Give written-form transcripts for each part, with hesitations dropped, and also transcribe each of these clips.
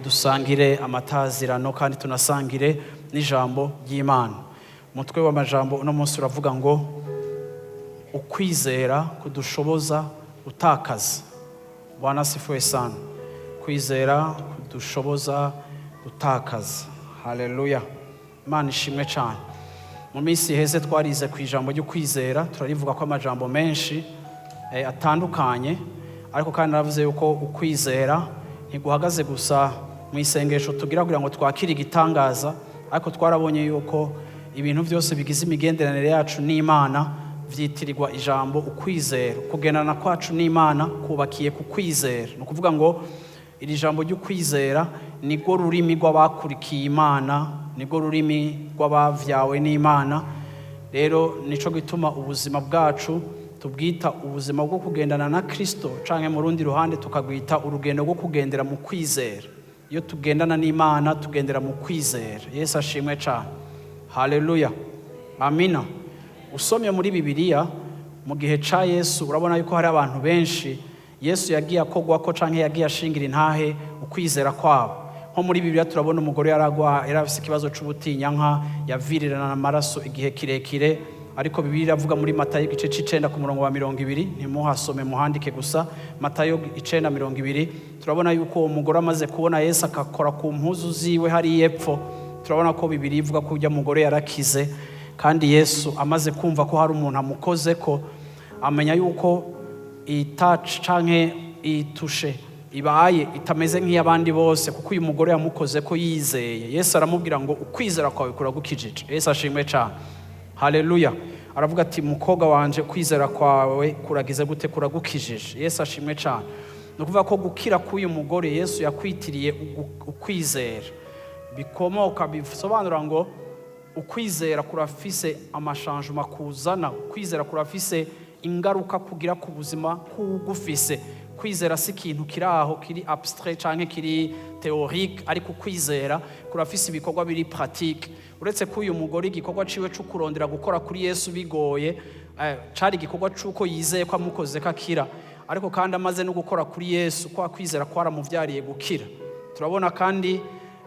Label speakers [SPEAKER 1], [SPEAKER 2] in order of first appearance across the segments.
[SPEAKER 1] Dusangire amatazirano kandi tunasangire n'ijambo ry'Imana. Umutwe w'amajambo uno munsi uravuga ngo ukwizera kudushoboza gutakaza. Bwana asifiwe sana. Kwizera kudushoboza gutakaza. Haleluya. Imana ishimwe cyane. Mu minsi iheze twarize ku ijambo ryo kwizera, turarivuga ko amajambo menshi atandukanye, ariko kandi naravuze yuko ukwizera ntiguhagaze gusa mu isengesho tugira kugira ngo twakire igitangaza, ariko twarabonye yuko ibintu byose bigize imigenderanire yacu n'Imana vyitirirwa ijambo ukwizera. Kugendana kwacu n'Imana kubakiye ku kwizera. No kuvuga ngo iri jambo ry'ukwizera nirwo rurimi rw'abakurikiye Imana, nirwo rurimi rw'abavyawe n'Imana. Rero nico gituma ubuzima bwacu tubwita ubuzima bwo kugendana na Kristo, canke mu rundi ruhande tukagwita urugendo rwo kugendera mu kwizera. Iyo tugendana n'Imana tugendera mu kwizera. Yesu ashimwe cyane. Haleluya. Amina. Usomye muri Bibiliya mu gihe ca Yesu urabona yuko hari abantu benshi Yesu yagiye akogwa ko canke yagiye ashingira intahe ukwizera kwabo. Nko muri Bibiliya turabona umugore yarafise ikibazo c'ubutinyanka, yavirirana amaraso igihe kirekire, ariko Bibiliya iravuga muri Matthieu igice c'9 ku murongo wa 20, ntimuhasome muhandike gusa. Matthieu 9:20 turabona yuko umugore amaze kubona Yesu akakora ku mpuzu ziwe hari yepfo. Turabona ko Bibiliya ivuga ko ujya mugore yarakize, kandi Yesu amaze kumva ko hari umuntu amukoze ko, amenya yuko itouch canke itushe ibaye itameze nk'iyabandi bose, kuko uyu mugore yamukoze ko yizeye. Yesu aramubwira ngo ukwizera kwawe kuragukijije. Yesu ashimwe cyane. Haleluya. Aravuga ati mukobwa wanje kwizera kwawe kuragize gute? Kuragukijije. Yesu ashimwe cyane. No kuvuga ko gukira k'uyu mugore Yesu yakwitiriye ukwizera. Bikomoka bisobanura ngo ukwizera kurafise amashangement kuzana, ukwizera kurafise ingaruka kugira ku buzima kugufise. Kwizera si ikintu kiraho kiri abstrait canke kiri théorique, ariko kwizera kurafise ibikorwa biri pratique. Uretse ko uyu mugore igikorwa ciwe cyo kurondera gukora kuri Yesu bigoye, cari igikorwa cyuko yizeye ko amukoze kakira, ariko kandi amaze no gukora kuri Yesu kwa kwizera kwaramuvyariye gukira. Turabona kandi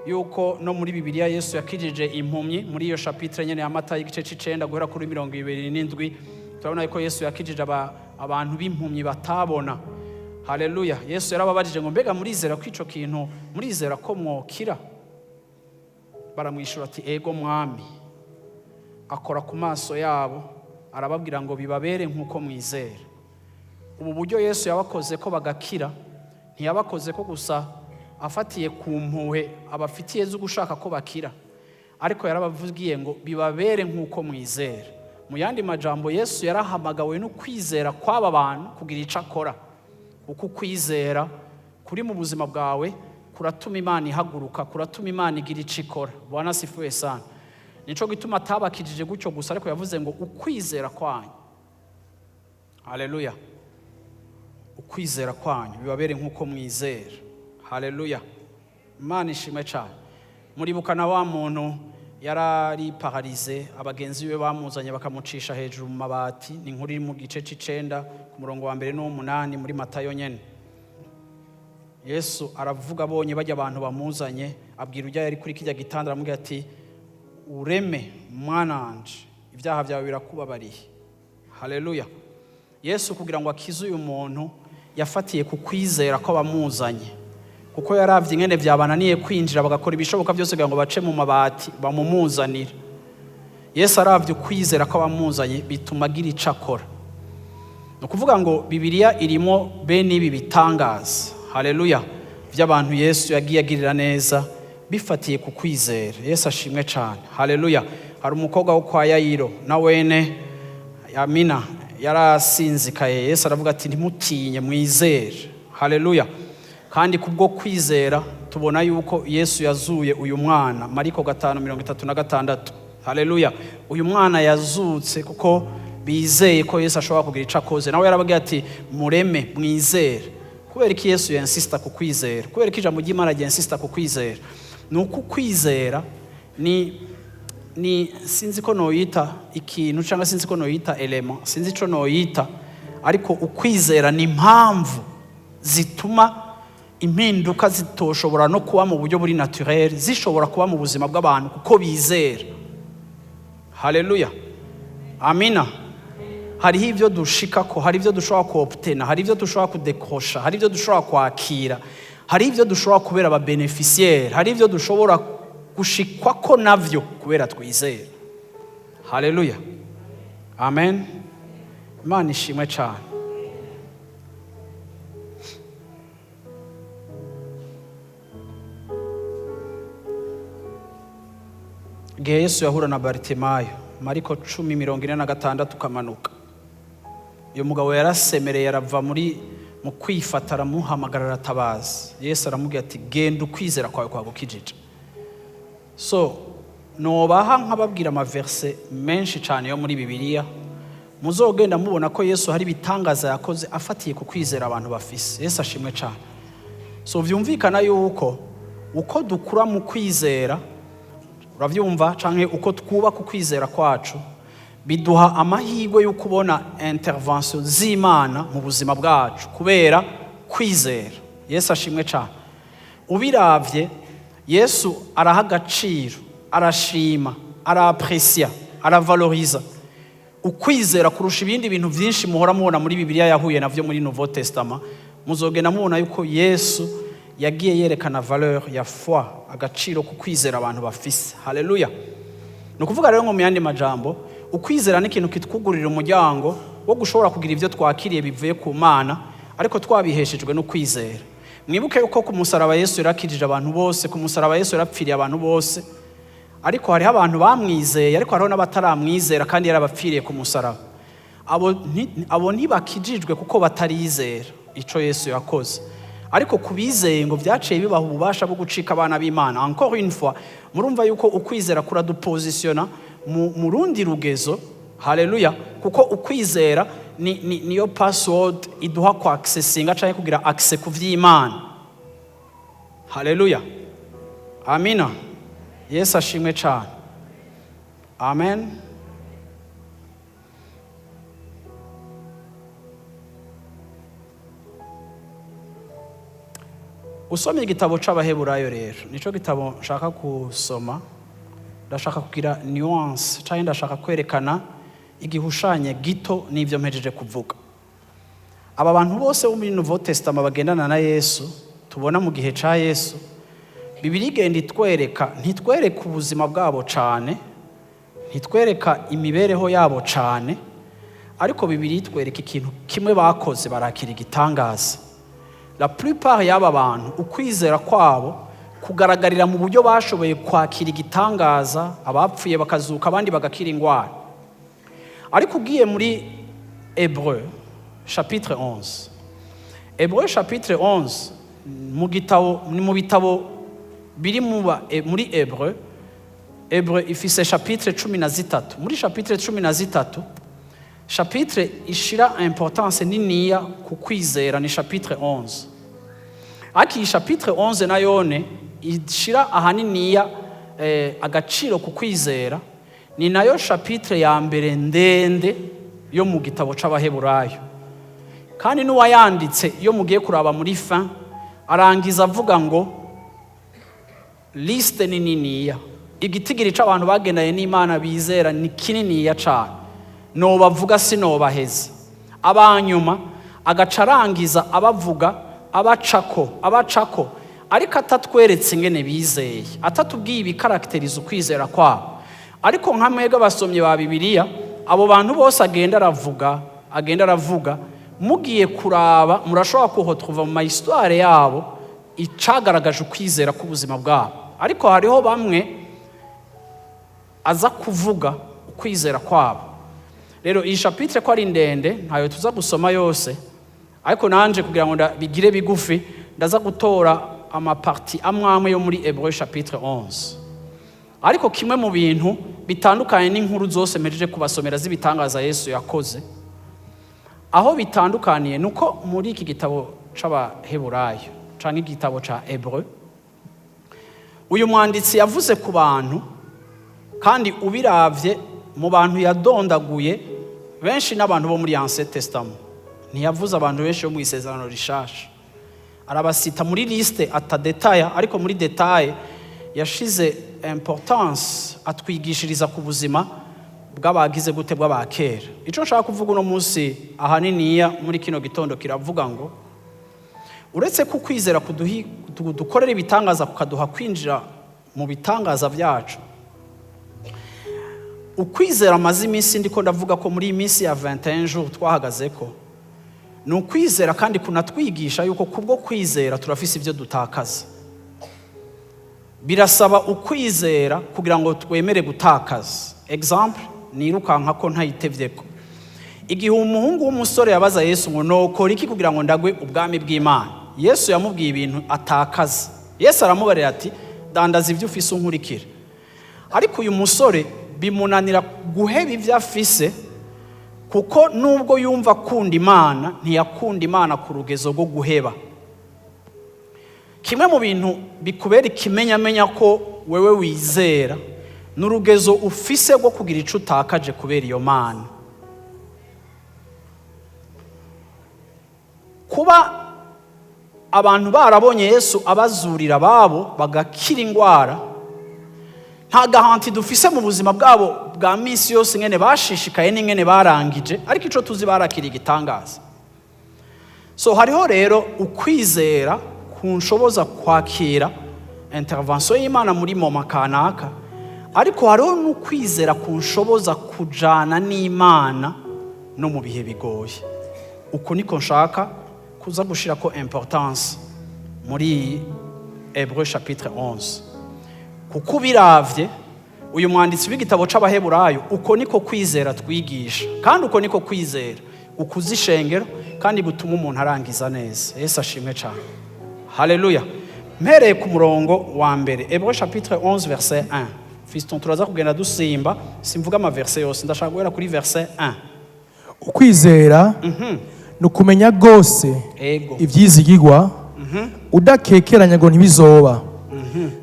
[SPEAKER 1] yuko no muri Bibiliya Yesu yakijije impumyi muri iyo chapitre nyene ya Matthieu igice c'9 guhera kuri 27. Turabona yuko Yesu yakijije abantu b'impumyi batabona. Haleluya. Yesu yarababajije ngo mbega murizera ko ico kintu, murizera ko mwokira? Baramwishura ati ego mwami. Akora ku maso yabo arababwira ngo bibabere nk'uko mwizera. Ubu buryo Yesu yabakoze ko bagakira, ntiyabakoze ko gusa afatiye ku mpuhwe abafitiye zo gushaka ko bakira, ariko yarabavugiye ngo bibabere nk'uko mwizera. Mu yandi majambo Yesu yarahamagawe no kwizera kw'aba bantu kugira ico akora. Uko kwizera kuri mu buzima bwawe kuratuma Imana ihaguruka, kuratuma Imana igira ico ikora. Bwana asifiwe sana. Nico gituma atabakijije gutyo gusa, ariko yavuze ngo ukwizera kwanyu. Haleluya. Ukwizera kwanyu bibabere nk'uko mwizera. Haleluya. Imana ishimwe cyane. Muribukana wa muntu yarari paralize, abagenzi be bamuzanye bakamucisha hejuru mu mabati. Ni inkuru iri mu gice c'9 ku murongo wa 2 n'8 muri Matthieu nyene. Yesu aravuga abonye bajya abantu bamuzanye, abwira ujya yari kuri kijya gitanda, aramubwira ati ureme mwananje, ibyaha byawe birakubabariye. Haleluya. Yesu kugira ngo akize uyu muntu yafatiye ku kwizera ko bamuzanye, kuko yaravye ingene byabananiye kwinjira bagakora ibishoboka byose kugira ngo bace mu mabati bamumuzanira. Yesu aravye kwizera ko bamuzanye bituma agira ico akora. No kuvuga ngo Bibiliya irimo bene ibi bitangaza. Haleluya. By'abantu Yesu yagiye agirira neza bifatiye ku kwizera. Yesu ashimwe cyane. Haleluya. Hari umukobwa wo kwa Yayiro na wene Amina yarasinzikaye. Yesu aravuga ati ntimutinye mwizere. Haleluya. Kandi kubwo kwizera tubona yuko Yesu yazuye uyu mwana. Mariko 5:36. Haleluya. Uyu mwana yazutse kuko bizeye ko Yesu ashobora kugira ico akoze. Nawe yarabagira ati mureme mwizere. Kubera iki Yesu yansista ku kwizera? Kubera iki ijambo ry'Imana ryansista ku kwizera? Nuko kwizera ni sinzi ko noyita ikintu cyangwa sinzi ko noyita element, sinzi ico noyita, ariko ukwizera ni impamvu zituma impinduka zitoshobora no kuba mu buryo buri naturel, zishobora kuba mu buzima bw'abantu kuko bizera. Haleluya, amina. Hariho ibyo dushikako, hari ibyo dushobora kuobtena, hari ibyo dushobora kudekrosha, hari ibyo dushobora kwakira, hari ibyo dushobora kubera ababeneficiaire, hari ibyo dushobora gushikwako navyo kubera twizera. Haleluya, amen. Imana ishimwe cyane. Igihe Yesu yahura na Bartimayo, Mariko 10:46 kamanuka, uyu mugabo yarasemereye, arava mu kwifata, aramuhamagara, aratabaza. Yesu aramubwira ati genda ukwizera kwawe kwagukijije. So nobaha nkababwira amaverse menshi cyane yo muri Bibiliya, muzogenda mubona ko Yesu hari bitangaza yakoze afatiye ku kwizera abantu bafise. Yesu ashimwe cyane. So vyumvikana yuko uko dukura mu kwizera, uravyumva, canke uko twubaka ukwizera kwacu, biduha amahirwe yo kubona intervention z'Imana mu buzima bwacu kubera kwizera. Yesu ashimwe cyane. Ubiravye, Yesu araha agaciro, arashima, araprecia, aravaloriza ukwizera kurusha ibindi bintu byinshi muhora mubona muri Bibiliya yahuye navyo muri Nouveau Testament. Muzogenda mubona yuko Yesu yagiye yerekana valeur ya foi, agaciro ku kwizera abantu bafise. Haleluya. No kuvuga rero ngo mu yandi majambo, ukwizera ni ikintu kitwugurira umuryango wo gushobora kugira ivyo twakiriye bivuye ku Mana, ariko twabiheshejwe no kwizera. Mwibuke yuko ku musaraba Yesu yarakijije abantu bose, ku musaraba Yesu yarapfiriye abantu bose, ariko hariho abantu bamwizeye, ariko hariho n'abataramwizera kandi yarabapfiriye ku musaraba. Abo ntibakijijwe kuko batarizera ico Yesu yakoze, ariko kubizeye ngo byaciye bibaha ububasha bwo gucika abana b'Imana. Encore une fois, murumva yuko ukwizera kuradupozisiona mu rundi rugezo. Haleluya. Kuko ukwizera niyo password iduha kwa accessinga cyangwa kugira access ku vy'Imana. Haleluya, amina. Yesu ashimwe cyane, amen. Usomye igitabo c'Abaheburayo rero, nico gitabo nshaka kusoma. Ndashaka kugira nuance, cyangwa ndashaka kwerekana igihushanye gito n'ivyo mpejeje kuvuga. Aba bantu bose bo muri Nouveau Testament bagendana na Yesu, tubona mu gihe ca Yesu, Bibiliya igenda itwereka, ntitwereka ubuzima bwabo cane, ntitwereka imibereho yabo cane, ariko Bibiliya itwereka ikintu kimwe bakoze, barakira igitangaza. La plupart y'aba bantu ukwizera kwabo kugaragarira mu buryo bashoboye kwakira igitangaza, abapfuye bakazuka, abandi bagakira ingwara. Ariko ugiye muri Hébreux chapitre 11, Hébreux chapitre 11, mu bitabo biri muri Hébreux, Hébreux ifise chapitre 13. Muri chapitre 13, chapitre ishira importance niniya ku kwizera ni chapitre 11. Aki chapitre 11 nayone ishira ahaniniya agaciro ku kwizera, ni nayo chapitre ya mbere ndende yo mu gitabo c'Abaheburayo. Kandi n'uwayanditse iyo mugiye kuraba muri fin arangiza avuga ngo liste ni niniya, igitigiri c'abantu bagendaye n'Imana bizera ni kininiya cane, no bavuga sinobaheza. Abanyuma agacarangiza abavuga abacako, ariko atatweretse ingene bizeye, atatubwiye ibikarakteriza ukwizera kwabo. Ariko nka mwega basomye ba Bibiliya, abo bantu bose agenda aravuga, mugiye kuraba murashobora kuhotruva mu histoire yabo icagaragaje ukwizera k'ubuzima bwabo. Ariko hariho bamwe aza kuvuga ukwizera kwabo. Rero iyi chapitre ko ari ndende ntayo tuza gusoma yose, ariko nanje kugira ngo bigire bigufi ndaza gutora amaparti amwe yo muri Hébreux chapitre 11. Ariko kimwe mu bintu bitandukanye n'inkuru zose mpejeje kubasomera z'ibitangaza Yesu yakoze, aho bitandukaniye nuko muri iki gitabo c'Abaheburayo canke igitabo ca Hébreux, uyu mwanditsi yavuze ku bantu, kandi ubiravye mu bantu yadondaguye benshi n'abantu bo muri Ancien Testament, ntiyavuze abantu benshi bo mu Isezerano Rishasha. arabasita muri liste atadetaya, ariko muri detaye yashize importance atwigishiriza ku buzima bw'abagize gute bw'abakera. Ico nshaka kuvuga uno munsi ahaniniya muri kino gitondo kiravuga ngo uretse ko kwizera dukorera ibitangaza kukaduha kwinjira mu bitangaza byacu, ukwizera amaze iminsi ndiko ndavuga ko muri iyi minsi ya 21 jours twahagaze ko ni ukwizera kandi kunatwigisha yuko kubwo kwizera turafise ibyo dutakaza. Birasaba ukwizera kugira ngo twemere gutakaza. Example, nirukanka ko ntayitevyeko. Igihe umuhungu w'umusore yabaza Yesu ngo nokora iki kugira ngo ndagwe ubwami bw'Imana, Yesu yamubwiye ibintu atakaza. Yesu aramubarira ati dandaza ibyo ufise unkurikira. Ariko uyu musore bimunanira guheba ibyo afise, kuko nubwo yumva akunda Imana ntiyakunda Imana ku rugezo rwo guheba. Kimwe mu bintu bikubera ikimenyamenya ko wewe wizera n'urugezo ufise rwo kugira ico utakaje kubera iyo Mana. Kuba abantu barabonye Yesu abazurira babo bagakira ingwara, nta garanti dufise mu buzima bwabo bwa minsi yose ngene bashishikaye n'ingene barangije, ariko ico tuzi barakira igitangaza. So hariho rero ukwizera kunshoboza kwakira intervention y'Imana muri moma kanaka, ariko hariho n'ukwizera kunshoboza kujana n'Imana no mu bihe bigoye. Uko niko nshaka kuza gushira ko importance muri Hébreux chapitre 11. Kuko biravye uyu mwanditsi w'igitabo c'Abaheburayo, uko niko kwizera twigisha, kandi uko niko kwizera ukuza ishengero kandi gutuma umuntu arangiza neza. Yesu ashimwe cyane. Haleluya. Mpereye ku murongo wa mbere, Hébreux chapitre 11 verset 1. Fiston turaza kugenda dusimba, simvuga ama verset yose, ndashaka guhera kuri verset 1.
[SPEAKER 2] Ukwizera nukumenya gose ivyizigirwa udakekeranya ngo ntibizoba,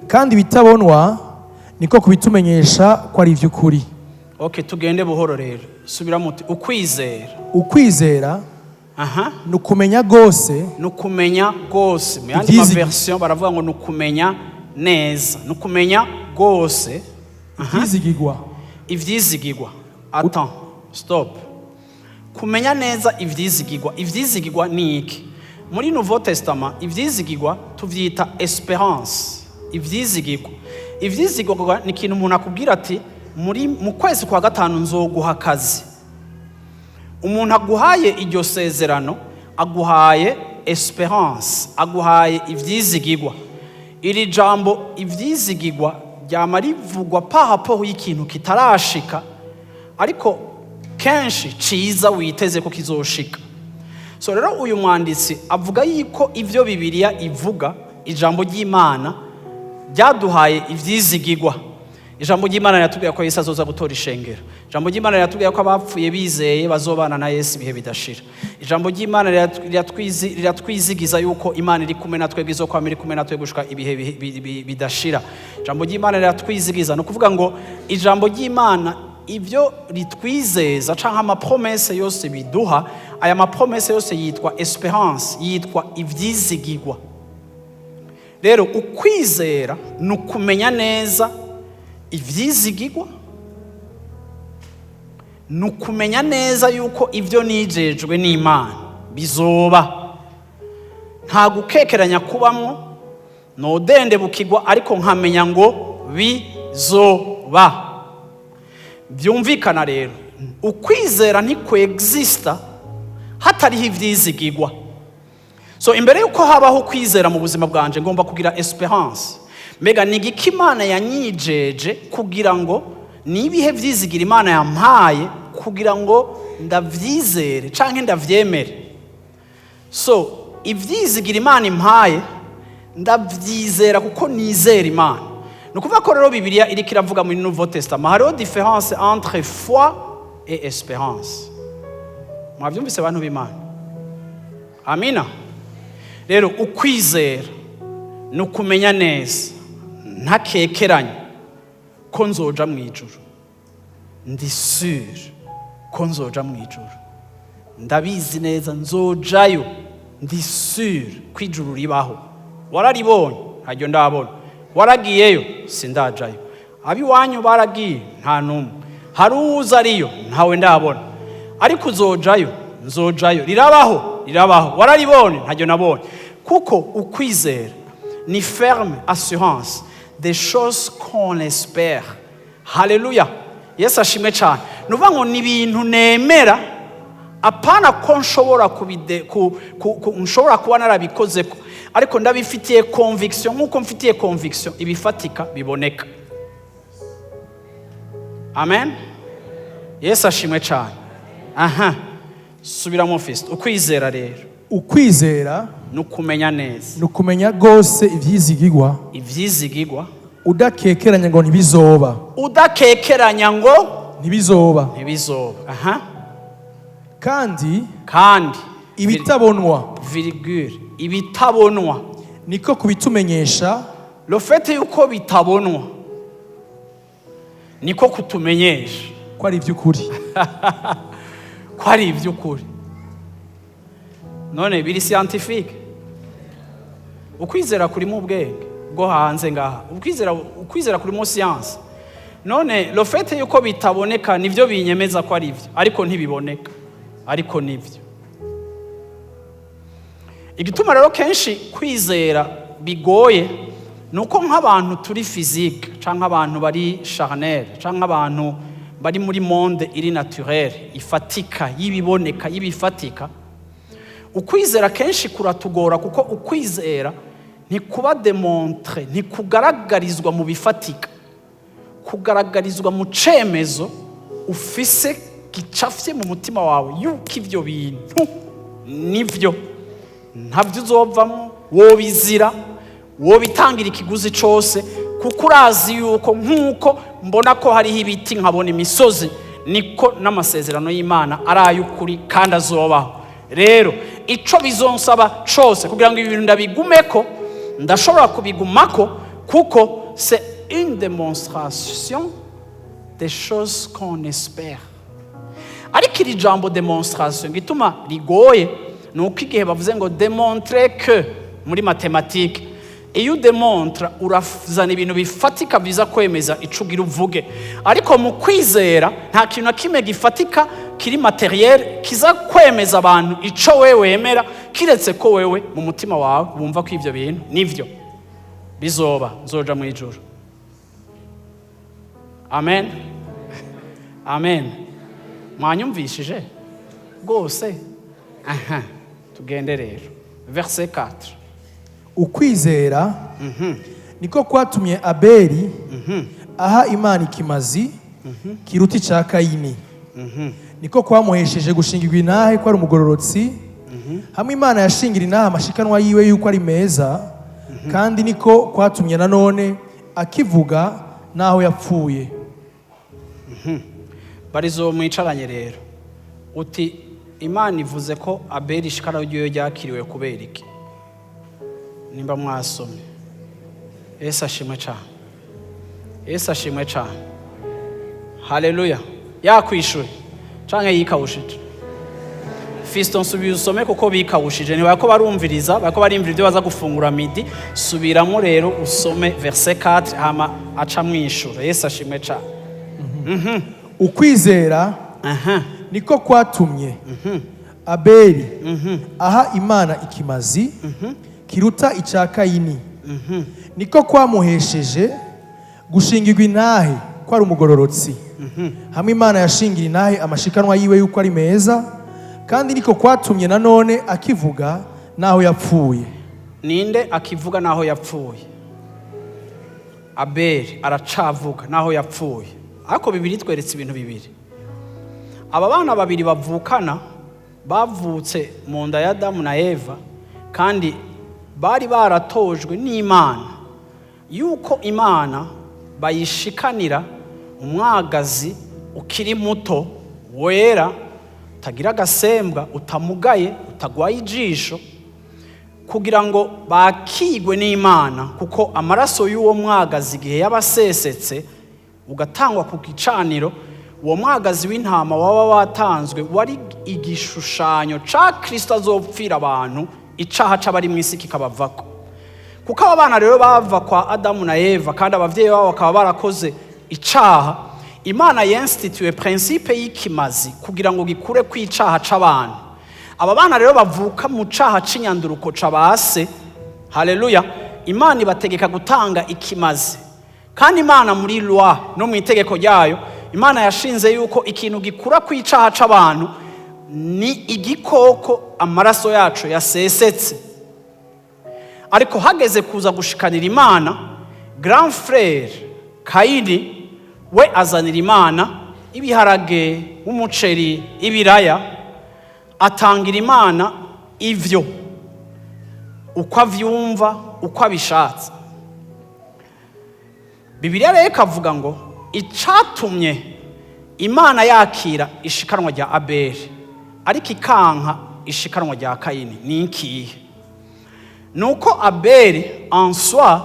[SPEAKER 2] kandi bitabonwa niko kubitumenyesha ko ari ivy'ukuri.
[SPEAKER 1] Okay, tugende buhoro rero. Subira muti
[SPEAKER 2] ukwizera nukumenya gose,
[SPEAKER 1] nukumenya gose. Mu yandi version baravuga ngo nukumenya neza, nukumenya gose ivyizigirwa. Attends, stop. Kumenya neza ivyizigirwa. Ivyizigirwa ni iki? Muri Nouveau Testament ivyizigirwa tuvyita espérance. Ivyizigirwa ni ikintu umuntu akubwira ati mu kwezi kwa gatanu nzoguha akazi. Umuntu aguhaye iryo sezerano aguhaye espérance, aguhaye ivyizigirwa. Iri jambo ivyizigirwa ryama rivugwa pahapo y'ikintu kitarashika, ariko kenshi ciza witeze ko kizoshika. So rero uyu mwanditsi avuga yuko ivyo Bibiliya ivuga, ijambo ry'Imana ryaduhaye ivyizigirwa. Ijambo ry'Imana riratubwira ko Yesu azoza gutora ishengero. Ijambo ry'Imana riratubwira ko abapfuye bizeye bazobana na Yesu ibihe bidashira. Ijambo ry'Imana riratwizigiza yuko Imana iri kumwe natwe, izokwama iri kumwe natwe gushika ibihe bidashira. Ijambo ry'Imana riratwizigiza, no kuvuga ngo ijambo ry'Imana ivyo ritwizeza canke amapromese yose biduha, aya mapromese yose yitwa espérance, yitwa ivyizigirwa. Rero ukwizera nukumenya neza ivyizigirwa, nukumenya neza yuko ivyo nijejwe n'Imana bizoba, nta gukekeranya kubamwo, no dende bukigwa, ariko nkamenya ngo bizoba. Byumvikana rero ukwizera ntikweexista hatariho ivyizigirwa. So imbere yuko habaho kwizera mu buzima bwanje ngomba kugira espérance. Mbega ni igiki Imana yanyijeje kugira ngo nibihe vyizigira Imana yampaye kugira ngo ndavyizere canke ndavyemere. So ivyizigira Imana impaye ndavyizera kuko nizera Imana. Nukuvuga ko rero Bibiliya iriko iravuga muri Nouveau Testament hariho différence entre foi et espérance. Mwavyumvise abantu b'Imana? Amina. Rero ukwizera nukumenya neza ntakekeranya ko nzoja mu ijuru. Ndi sûr ko nzoja mu ijuru. Ndabizi neza nzojayo ndi sûr ko ijuru ribaho. Wararibonye? Ntaryo ndabona. Waragiyeyo? Sindajayo. Abiwanyu baragiye? Nta numwe. Hari uza ariyo? Ntawe ndabona. Ariko uzojayo? Nzojayo. Rirabaho? Rirabaho. Wararibonye? Ntaryo nabonye. Kuko ukwizera ni ferme assurance des choses qu'on espère. Haleluya. Yesu ashimwe cyane. Nuvuga ngo ni ibintu nemera, apana ko nshobora nshobora kuba narabikoze ko, ariko ndabifitiye conviction, nkuko mfitiye conviction ibifatika biboneka. Amen. Yesu ashimwe cyane. Aha. Subira mu fist. Ukwizera rero.
[SPEAKER 2] Ukwizera
[SPEAKER 1] nukumenya neza.
[SPEAKER 2] Nukumenya gose ivyizigirwa.
[SPEAKER 1] Ivyizigirwa.
[SPEAKER 2] Udakekeranya ngo ntibizoba.
[SPEAKER 1] Udakekeranya ngo
[SPEAKER 2] ntibizoba.
[SPEAKER 1] Ntibizoba. Aha.
[SPEAKER 2] Kandi
[SPEAKER 1] ibitabonwa virgule ibitabonwa
[SPEAKER 2] niko kubitumenyesha.
[SPEAKER 1] Le fait yuko bitabonwa niko kutumenyesha
[SPEAKER 2] ko ari iby'ukuri.
[SPEAKER 1] Ko ari iby'ukuri. None biri scientifique. Ukwizera kuri mu bwenge bwo hanze ngaha. Ukwizera kuri mu science. None le fait yuko bitaboneka nivyo binyemeza ko ari ivyo, ariko ntibiboneka. Ariko nivyo. Igituma rero kenshi kwizera bigoye nuko nk'abantu turi physique canke abantu bari charnel canke abantu bari muri monde iri naturel ifatika y'ibiboneka y'ibifatika. Ukwizera kenshi kuratugora kuko ukwizera ntikuba demontre, ntikugaragarizwa mu bifatika, kugaragarizwa mu cemezo ufise gicafye mu mutima wawe yuko ivyo bintu nivyo. Ntabyo uzovamo, wobizira, wobitangira ikiguzi cose, kuko urazi yuko nkuko mbona ko hariho ibiti nkabona imisozi, niko n'amasezerano y'Imana ari ay'ukuri kandi azobaho. Rero ico bizonsaba cose kugira ngo ibintu ndabigumeko, ndashobora kubigumako, kuko c'est une démonstration des choses qu'on espère. Ariko iri jambo démonstration gituma rigoye nuko igihe bavuze ngo démontrer que muri mathématique, iyo démontre urazana ibintu bifatika biza kwemeza ico ugira uvuge. Ariko mu kwizera nta kintu na kimwe gifatika kiri materiel kiza kwemeza abantu ico wewe wemera, kiretse ko wewe mu mutima wawe wumva ko ivyo bintu nivyo bizoba, nzoja mu ijuru. Amen. Amen. Mwanyumvishije rwose? Aha. Tugende rero. Verset 4.
[SPEAKER 2] Ukwizera niko kwatumye Abeli aha Imana ikimazi kiruta icya Kayini. Niko kwamuhesheje gushingirwa intahe ko ari umugororotsi, hamwe Imana yashingira intahe amashikanwa yiwe yuko ari meza, kandi niko kwatumye nanone akivuga naho yapfuye.
[SPEAKER 1] Barizo mwicaranye rero uti Imana ivuze ko Abeli ishikara ryo ryakiriwe kubera iki? Nimba mwasomye. Yesu ashimwe cyane. Yesu ashimwe cyane. Haleluya. Yakwishuye canke yikawushije. Fiston subiye usome kuko bikawushije, ni bako barumviriza, bako barimvira ibyo baza gufungura midi. Subiramo rero usome verset 4 hama aca mwishura. Yesu ashimwe cyane.
[SPEAKER 2] Ukwizera niko kwatumye Abeli aha Imana ikimazi kiruta icya Kayini. Niko kwamuhesheje gushingirwa intahe ko ari umugororotsi, hamwe Imana yashingira intahe amashikanwa yiwe yuko ari meza, kandi niko kwatumye nanone akivuga naho yapfuye.
[SPEAKER 1] Ninde akivuga naho yapfuye? Abeli aracavuga naho yapfuye. Ariko Bibiliya itweretse ibintu bibiri. Aba bana babiri bavukana bavutse mu nda ya Adamu na Eva, kandi bari baratojwe n'Imana yuko Imana bayishikanira umwagazi ukiri muto wera, utagira agasembwa, utamugaye, utagwaye ijisho, kugira ngo bakigwe n'Imana, kuko amaraso y'uwo mwagazi igihe yabasesetse ugatangwa ku gicaniro, uwo mwagazi w'intama waba watanzwe wari igishushanyo ca Kristo azopfira abantu icaha c'abari mu isi kikabavako. Kuko aba bana rero bava kwa Adamu na Eva kandi abavyeyi babo bakaba barakoze icaha, Imana yenstituye principe y'ikimazi kugira ngo gikure kw'icaha c'abantu. Aba bana rero bavuka mu caha c'inyanduruko c'abase. Haleluya. Imana ibategeka gutanga ikimazi. Kandi Imana muri lois no mu itegeko ryayo, Imana yashinze yuko ikintu gikura kw'icaha c'abantu ni igikoko amaraso yacu yasesetse. Ariko hageze kuza gushikanira Imana, grand frère Kayini we azanira Imana ibiharage, umuceri, ibiraya, atangira Imana ivyo uko avyumva, uko abishatse. Bibiliya rero ikavuga ngo icatumye Imana yakira ishikanwa rya Abeli ariko ikanka ishikanwa rya Kayini ni ikihe? Nuko Abeli en soi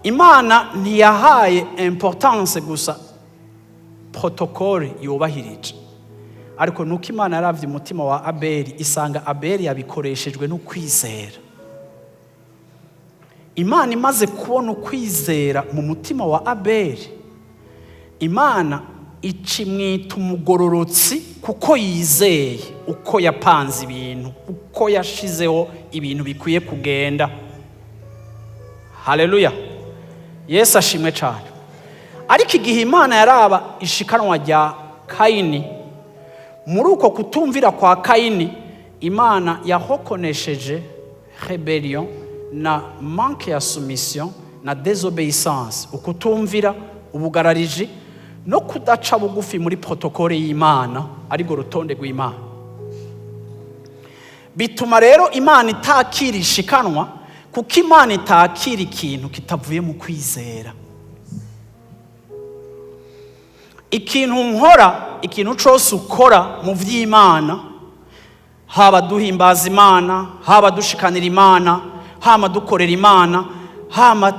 [SPEAKER 1] Imana ntiyahaye importance gusa protocole yubahirije, ariko nuko Imana yaravye umutima wa Abeli isanga Abeli yabikoreshejwe no kwizera. Imana imaze kubona ukwizera mu mutima wa Abeli, Imana icimwita umugororotsi kuko yizeye uko yapanze ibintu, uko yashizeho ibintu bikwiye kugenda. Haleluya. Yesu ashimwe cyane. Ariko igihe Imana yaraba ishikanwa rya Kayini, muri uko kutumvira kwa Kayini, Imana yahokonesheje rebellion na manque ya soumission na désobéissance, ukutumvira, ubugarariji no kudaca bugufi muri protokole y'Imana, ariko rutonde rw'Imana. Bituma rero Imana itakira ishikanwa, kuko Imana itakira ikintu kitavuye mu kwizera. Ikintu nkora, ikintu cyose ukora mu vy'Imana, haba duhimbaza Imana, haba dushikanira Imana, hama dukorera Imana,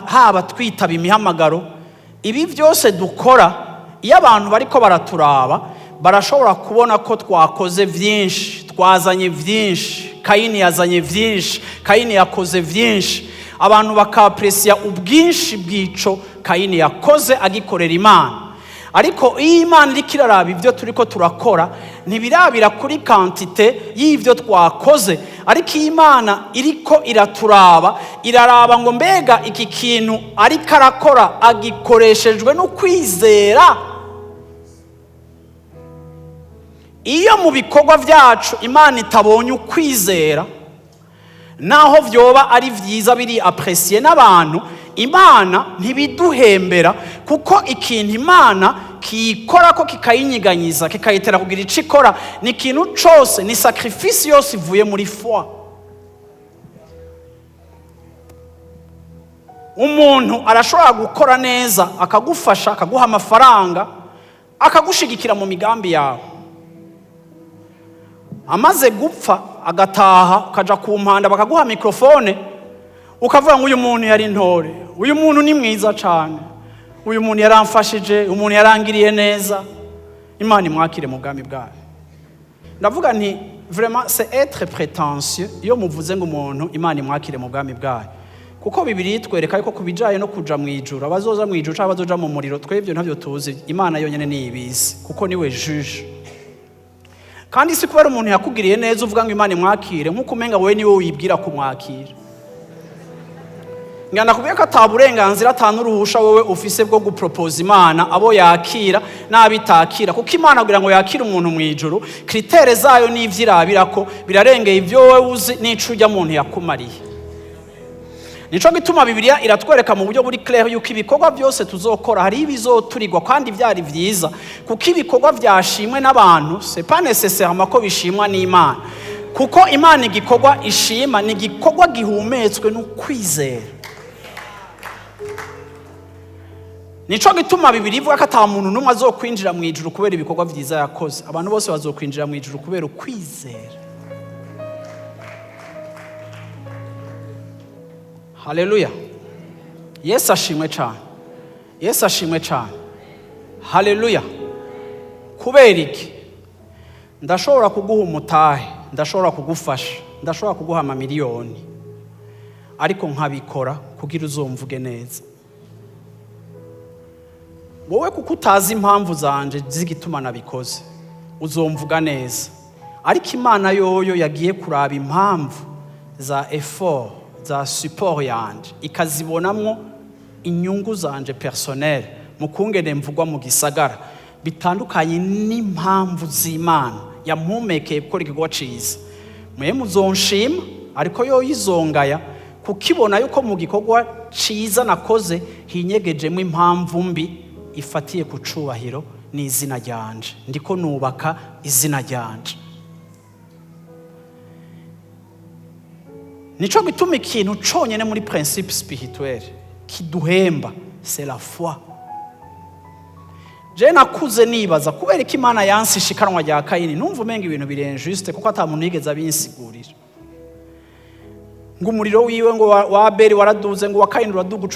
[SPEAKER 1] haba twitaba imihamagaro, ibi byose dukora, iyo abantu bariko baraturaba barashobora kubona ko twakoze vyinshi, twazanye vyinshi, Kayini yazanye vyinshi, Kayini yakoze vyinshi, abantu bakapresiya ubwinshi bw'ico Kayini yakoze agikorera Imana. Ariko iyo Imana iriko iraraba ivyo turiko turakora, ntibirabira kuri quantité y'ivyo twakoze, ariko iyo Imana iriko iraturaba, iraraba ngo mbega iki kintu ariko arakora agikoreshejwe no kwizera. Iyo mu bikorwa vyacu Imana itabonye ukwizera, naho vyoba ari vyiza biri apprécié n'abantu, Imana ntibiduhembera, kuko ikintu Imana kiyikora ko kikayinyiganyiza, kikayitera kugira ico ikora, ni ikintu cose, ni sacrifice yose ivuye muri foi. Umuntu arashobora gukora neza, akagufasha, akaguha amafaranga, akagushigikira mu migambi yawe. Amaze gupfa agataha, ukaja ku mpanda bakaguha mikrofone, ukavuga ngo uyu muntu yari ntore, uyu muntu ni mwiza cyane, uyu muntu yaramfashije, umuntu yarangiriye neza, Imana imwakire mu bwami bwayo. Ndavuga nti vraiment c'est être prétentieux iyo muvuze ngo umuntu Imana imwakire mu bwami bwayo, kuko Bibiliya itwereka ko kubijaye no kuja mu ijuru, abazoza mu ijuru cyangwa abazoja mu muriro, twebwe ntavyo tuzi, Imana yonyene niyibizi, kuko niwe juge. Kandi si kubera umuntu yakugiriye neza uvuga ngo Imana imwakire, nkuko umenga wowe niwe wibwira kumwakira. Ngana kubwira ko ataburenganzira atanuruhusha wowe ufise bwo gupropose Imana abo yakira n'abitakira, kuko Imana kugira ngo yakire umuntu mu ijuru, kritere zayo n'ivyirabirako birarengeye ivyo wowe uzi n'ico urya muntu yakumariye. Nico gituma Bibiliya iratwereka mu buryo buri clair yuko ibikorwa byose tuzokora hari ibizoturigwa kandi byari vyiza, kuko ibikorwa vyashimwe n'abantu c'est pas nécessairement ko bishimwa n'Imana, kuko Imana igikorwa ishima ni igikorwa gihumetswe no kwizera. Nico gituma Bibiliya ivuga ko ata muntu n'umwe azokwinjira mu ijuru kubera ibikorwa vyiza yakoze, abantu bose bazokwinjira mu ijuru kubera ukwizera. Haleluya. Yesu ashimwe cyane. Yesu ashimwe cyane. Haleluya. Kubera iki? Ndashobora kuguha umutahe, ndashobora kugufasha, ndashobora kuguha amamiliyoni, ariko nkabikora kugira uzomvuge neza. Wowe kuko utazi impamvu zanje z'igituma nabikoze uzomvuga neza, ariko Imana yoyo yagiye kuraba impamvu za effort za support yanje ikazibonamwo inyungu zanje personnel mu kungene mvugwa mu gisagara bitandukanye n'impamvu z'Imana yampumekeye gukora igikorwa ciza. Mwe muzonshima ariko yo yizongaya kukibona yuko mu gikorwa ciza nakoze hinyegejemo impamvu mbi ifatiye ku cubahiro n'izina ryanje, ndiko nubaka izina ryanje. Nico gituma ikintu conyene muri principe spirituel kiduhemba c'est la foi. Je nakuze nibaza kubera ko Imana yansi ishikanwa rya Kayini, numva umenga ibintu biri injuste kuko ata muntu yigeze abinsigurira. Ngo umuriro wiwe ngo wa Abeli waraduze, ngo wa Kayini uraduga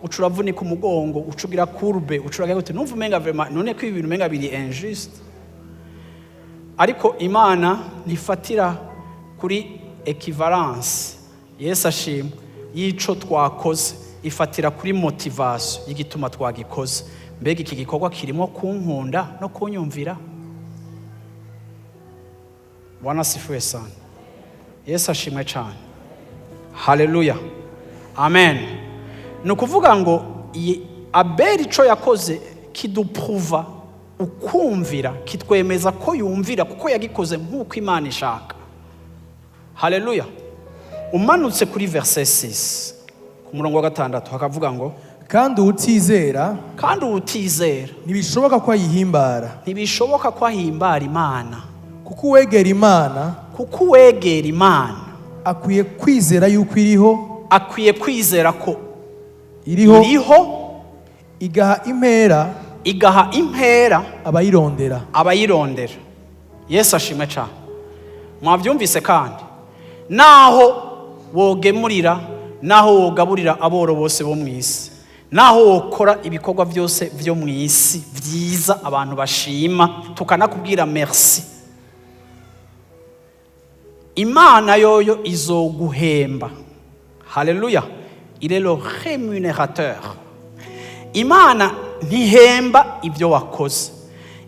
[SPEAKER 1] ucuravunika umugongo, ucugira kurbe, ucuraga gute. Numva umenga vraiment none ko ibintu umenga biri injuste. Ariko Imana nifatira kuri equivalence, Yesu ashimwe, yico twakoze, ifatira kuri motivation y'igituma twagikoze. Mbega iki gikorwa kirimo kunkunda no kunyumvira? Bwana sifuwe sana. Yesu ashimwe cyane. Haleluya. Amen. Nukuvuga ngo Abeli ico yakoze kidupruva ukumvira, kitwemeza ko yumvira kuko yagikoze nk'uko Imana ishaka. Haleluya. Umanutse kuri verset 6 ku murongo wa 6 hakavuga ngo
[SPEAKER 2] kandi utizera
[SPEAKER 1] ntibishoboka ko ahimbara Imana,
[SPEAKER 2] kuko uwegera Imana akwiye kwizera yuko iriho,
[SPEAKER 1] akwiye kwizera ko
[SPEAKER 2] iriho igaha impera abayirondera. Yesu ashimwe cyane. Mwabyumvise kandi naho wogemurira, naho wogaburira aboro bose bo mw'isi, naho wokora ibikorwa byose byo mw'isi byiza abantu bashima tukanakubwira merci, Imana yoyo izoguhemba. Haleluya. Il est le rémunérateur. Imana ntihemba ibyo wakoze,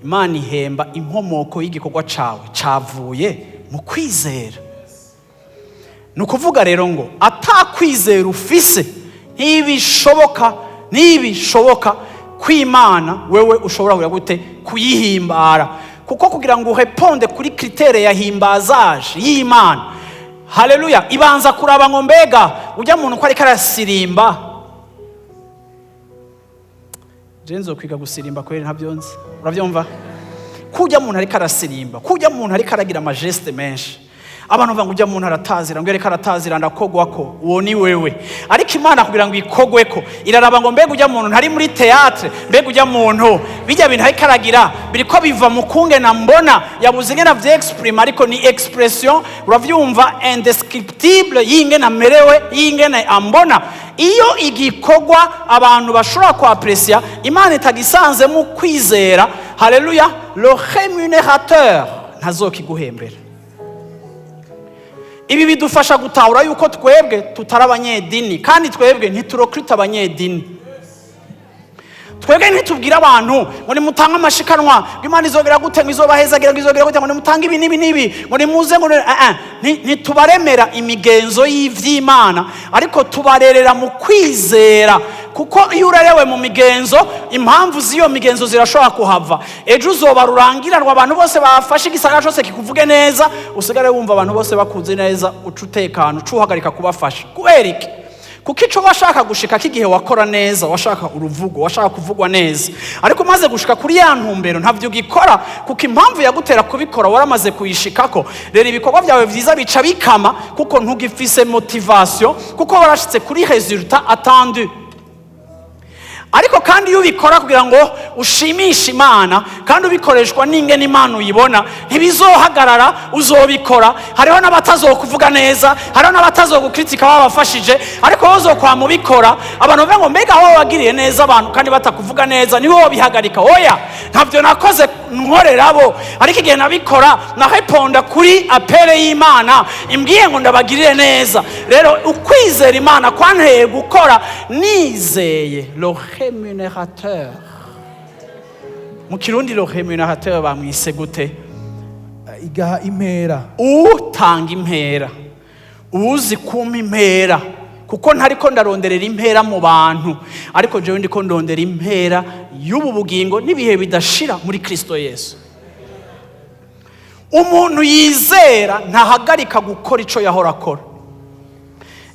[SPEAKER 2] Imana ihemba inkomoko y'igikorwa cawe cavuye mu kwizera. Nukuvuga rero ngo atakwizera ufise ntibishoboka kw'Imana wewe ushobora kugira gute kuyihimbara, kuko kugira ngo ureponde kuri kritere ya himbazage y'Imana, haleluya, ibanza kuraba ngo mbega ujya muntu ko ari karasirimba. Jenzo kwiga gusirimba kweri ntabyonze, urabyumva? Kujya muntu ari karasirimba, kujya muntu ari karagira ama geste menshi, abantu banga ujya muntu aratazira ngo yereka aratazira ndakogwako, uwo ni wewe. Ariko Imana kugira ngo ikogweko iraraba ngo mbega ujya muntu ntari muri théâtre, mbega ujya muntu bijya bintu ari karagira biriko biva mu kunge na mbona yabuze ngena vye exprime, ariko ni expression uravyumva indescriptible y'ingena merewe, y'ingena ambona. Iyo igikogwa abantu bashobora kuaprecia, Imana itagisanze mu kwizera, haleluya, le rémunérateur ntazokiguhembera. Ibi bidufasha gutahura yuko twebwe tutari abanyedini, kandi twebwe ntiturokrita abanyedini. Twebwe ntitubwira abantu ngo nimutanga amashikanwa, Imana izogera gute, ngo izobahezagira, ngo izogera gute, ngo nimutanga ibi nibi, ngo nimuze, ngo ntitubaremera imigenzo y'ivy'Imana, ariko tubarerera mu kwizera. Kuko iyo urerewe mu migenzo, impamvu z'iyo migenzo zirashobora kuhava. Ejo uzoba rurangiranwa, abantu bose bafashe igisagara cyose kikuvuge neza, usigare wumva abantu bose bakuze neza, ucutekana, ucuhagarika kubafasha. Kubera iki? Kuko ico washaka gushika kigihe wakora neza, washaka uruvugo, washaka kuvugwa neza, ariko maze gushika kuri ya ntumbero ntavyo gikora, kuko impamvu yagutera kubikora waramaze kuyishikako. Rero ibikorwa byawe vyiza bica bikama, kuko ntugifise motivation, kuko warashitse kuri resultat attendu. Ariko kandi iyo ubikora kugira ngo ushimishe Imana, kandi ubikoreshwa n'ingene Imana uyibona, ntibizohagarara, uzobikora. Hariho n'abatazokuvuga neza, hariho n'abatazogukritika babafashije, ariko wozo kwa mubikora abantu bavuga ngo mbega wowe wagiriye neza abantu kandi batakuvuga neza, niho bihagarika. Oya,
[SPEAKER 1] ntabyo nakoze nkorerabo, ariko igihe nabikora nareponda kuri apere y'Imana imbwiye ngo ndabagirire neza. Rero ukwizera Imana kwanteye gukora nizeye. Le rémunérateur, mu Kirundi le rémunérateur bamwise gute?
[SPEAKER 2] igaha impera.
[SPEAKER 1] Utanga impera, uzi kumpa impera, kuko ntariko ndaronderera impera mu bantu, ariko jewe ndiko ndondera impera y'ubu bugingo n'ibihe bidashira muri Kristo Yesu. Umuntu yizera ntahagarika gukora ico yahora akora.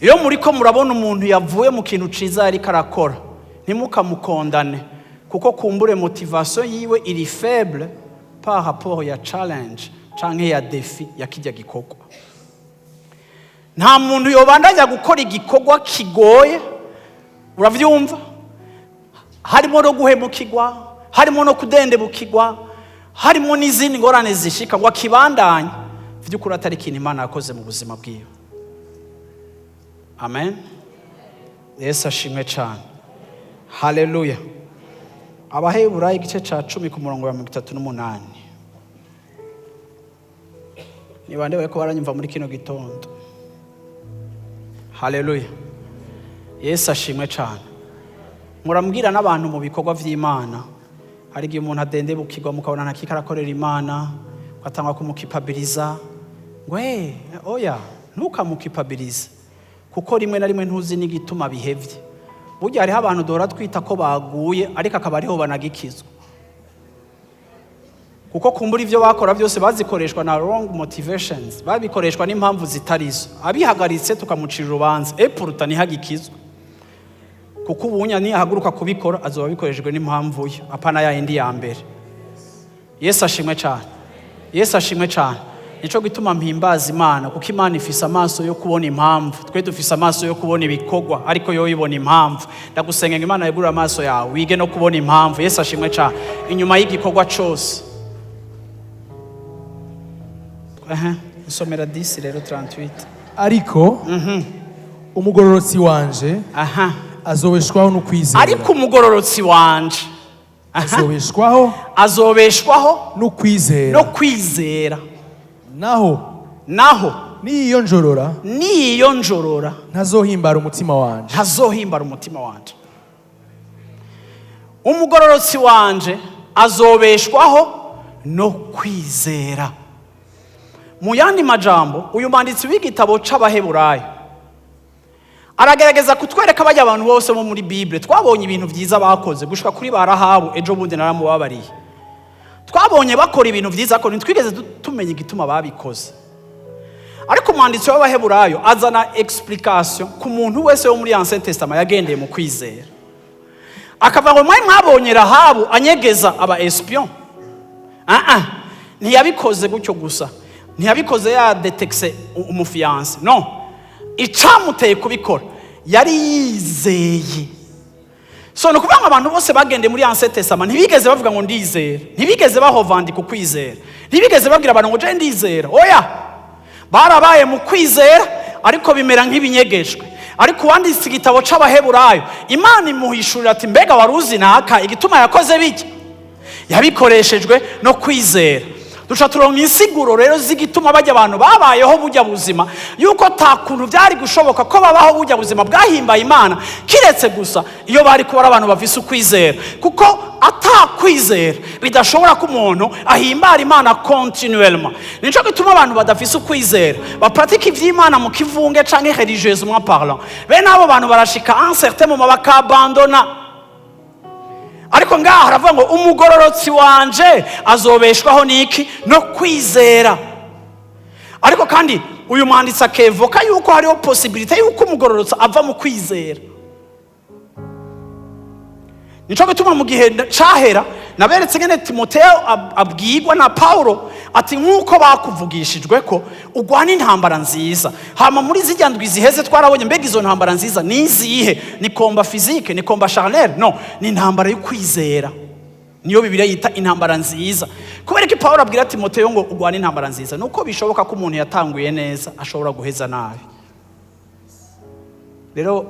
[SPEAKER 1] Iyo muriko murabona umuntu yavuye mu kintu ciza ariko arakora, ntimukamukondane, kuko kumbure motivation yiwe iri faible par rapport ya challenge canke ya défi ya kijya gikorwa. Nta muntu yobandanya gukora igikorwa kigoye, uravyumva, harimo no guhemukirwa, harimo no kudendebukirwa, harimo n'izindi ngorane zishika, ngo akibandanye vy'ukuri atari ikintu Imana yakoze mu buzima bwiwe. Amen. Yesu ashimwe cyane. Haleluya. Abaheburayo igice ca 10 ku murongo wa 38. Ni bande bariko baranyumva muri kino gitondo? Haleluya. Yesu ashimwe cyane. Murambwira n'abantu mu bikorwa vy'Imana, hari igihe umuntu adendebukirwa mukabona ntakikarakorera Imana, ugatanga kumukipabiliza. Ngwe, oya, ntukamukipabilize, kuko rimwe na rimwe ntuzi n'igituma bihevye. Burya hariho abantu duhora twita ko baguye, ariko akaba ariho banagikizwa, kuko kumbura ivyo bakora byose bazikoreshwa na wrong motivations, babikoreshwa n'impamvu zitarizo. Abihagaritse tukamucira urubanza, pourtant ntihagikizwa, kuko ubunya niyahaguruka kubikora azoba bikoreshejwe n'impamvu ye, apana ya indi ya mbere. Yesu ashimwe cyane. Yesu ashimwe cyane. Nico gituma mpimbaza Imana, kuko Imana ifise amaso yo kubona impamvu, twe dufise amaso yo kubona ibikorwa, ariko yo ibona impamvu. Ndagusenga ngo Imana yegura amaso yawe wige no kubona impamvu. Yesu ashimwe cyane. Inyuma y'igikorwa cyose. Nsomera 10 rero 38.
[SPEAKER 2] Ariko umugororotsi wanje azobeshwaho no kwizera.
[SPEAKER 1] Ariko umugororotsi wanje azobeshwaho
[SPEAKER 2] no kwizera.
[SPEAKER 1] No kwizera. Naho
[SPEAKER 2] niyo njorora ntazohimbara umutima wanje.
[SPEAKER 1] Umugororotsi wanje azobeshwaho no kwizera. Mu yandi majambo, uyu mwanditsi w'igitabo c'Abaheburayo aragerageza kutwereka bajya abantu bose bo muri Bible. Twabonye ibintu byiza bakoze gushika kuri barahabu, ejo bundi naramubabariye. Twabonye bakora ibintu byiza, ariko ntitwigeze tumenya igituma babikoze. Ariko umwanditsi w'Abaheburayo azana explication ku muntu wese wo muri Ancien Testament yagendeye mu kwizera. Akavuga ngo mwabonye Rahabu anyegeza aba espion. Ntiyabikoze gutyo gusa, ntiyabikoze ya detekse umufiance, no. Icamuteye kubikora yari yizeye. So no kuvuga abantu bose bagendeye muri Ancien Testament ntibigeze bavuga ngo ndizera, ntibigeze bahovandi ku kwizera, ntibigeze babwira abantu ngo je ndizera. Oya, barabaye mu kwizera, ariko bimera nk'ibinyegejwe. Ariko wanditse igitabo c'Abaheburayo, Imana imuhishurira ati mbega waruzi naka igituma yakoze biki? Yabikoreshejwe no kwizera. Duca turonka insiguro rero z'igituma bajya abantu babayeho bujya buzima, yuko takuntu byari gushoboka ko babaho bujya buzima bwahimbaye Imana kiretse gusa iyo bari kuba abantu bafise ukwizera. Kuko atakwizera bidashobora ko umuntu ahimbara Imana continuellement. Nico gituma abantu badafise ukwizera bapratika ivy'Imana mu kivunge canke religieusement parlant, bene abo bantu barashika un certain moment bakabandona. Ariko ngaha haravuga ngo umugororotsi wanje azobeshwaho niki? No kwizera. Ariko kandi uyu mwanditsi akevoka yuko hariho possibility yuko umugororotsi ava mu kwizera. Nico gituma mu gihe cahera naberetse ngene Timotheo abwirwa na Paulo ati nkuko bakuvugishijwe ko ugwana intambara nziza. Hama muri zijya ndwi ziheze twarabonye mbega izo ntambara nziza nizihe? Ni combat physique, ni combat charnel? No, ni intambara yo kwizera. Niyo Bibiliya yita intambara nziza. Kubera ko Paulo abwira Timotheo ngo ugwana intambara nziza, nuko bishoboka ko umuntu yatanguye neza ashobora guheza nabi. Rero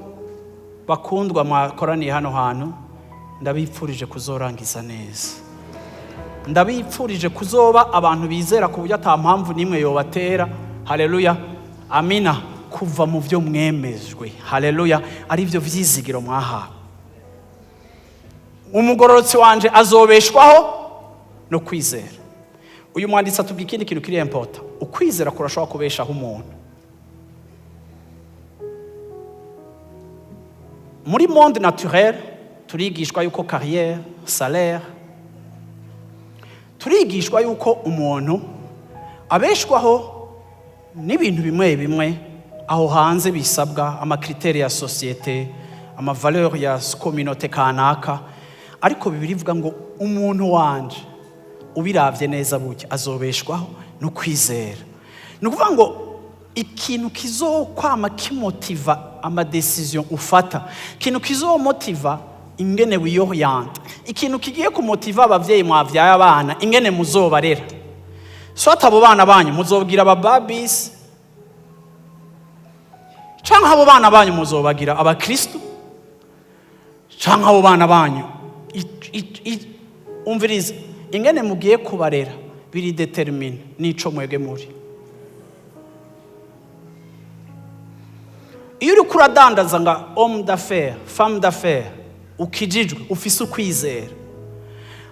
[SPEAKER 1] bakundwa mwakoraniye hano hantu, ndabipfurije kuzorangiza neza. ndabipfurije kuzoba abantu bizera ku buryo ata mpamvu n'imwe yobatera. Haleluya, amina. Kuva mu byo mwemejwe, haleluya, ari byo vyizigiro mwahawe. Umugororotsi wanje azobeshwaho no kwizera. Uyu mwanditsi atubwira ikindi kintu kiri important. Ukwizera kurashobora kubeshaho umuntu. Muri monde naturel turigishwa yuko carrière, salaire, turigishwa yuko umuntu abeshwaho n'ibintu bimwe bimwe aho hanze bisabwa, amakriteri ya societe, amavaleur ya communauté kanaka. Ariko Bibiliya ivuga ngo umuntu wanje ubiravye neza buke azobeshwaho no kwizera. Nukuvuga ngo ikintu kizokwama kimotiva ama decision ufata, ikintu kizomotiva ingene wiyoriyante, ikintu kigiye kumotiva abavyeyi mwavyaye abana ingene muzobarera. So abo bana banyu muzobwira abababis, canke abo bana banyu muzobagira abakristo, canke abo bana banyu umviriza ingene mugiye kubarera biri determine nico mwege muri. Iyo uri kuradandaza nga homme d'affaires, femme d'affaires, ukijijwe ufise ukwizera,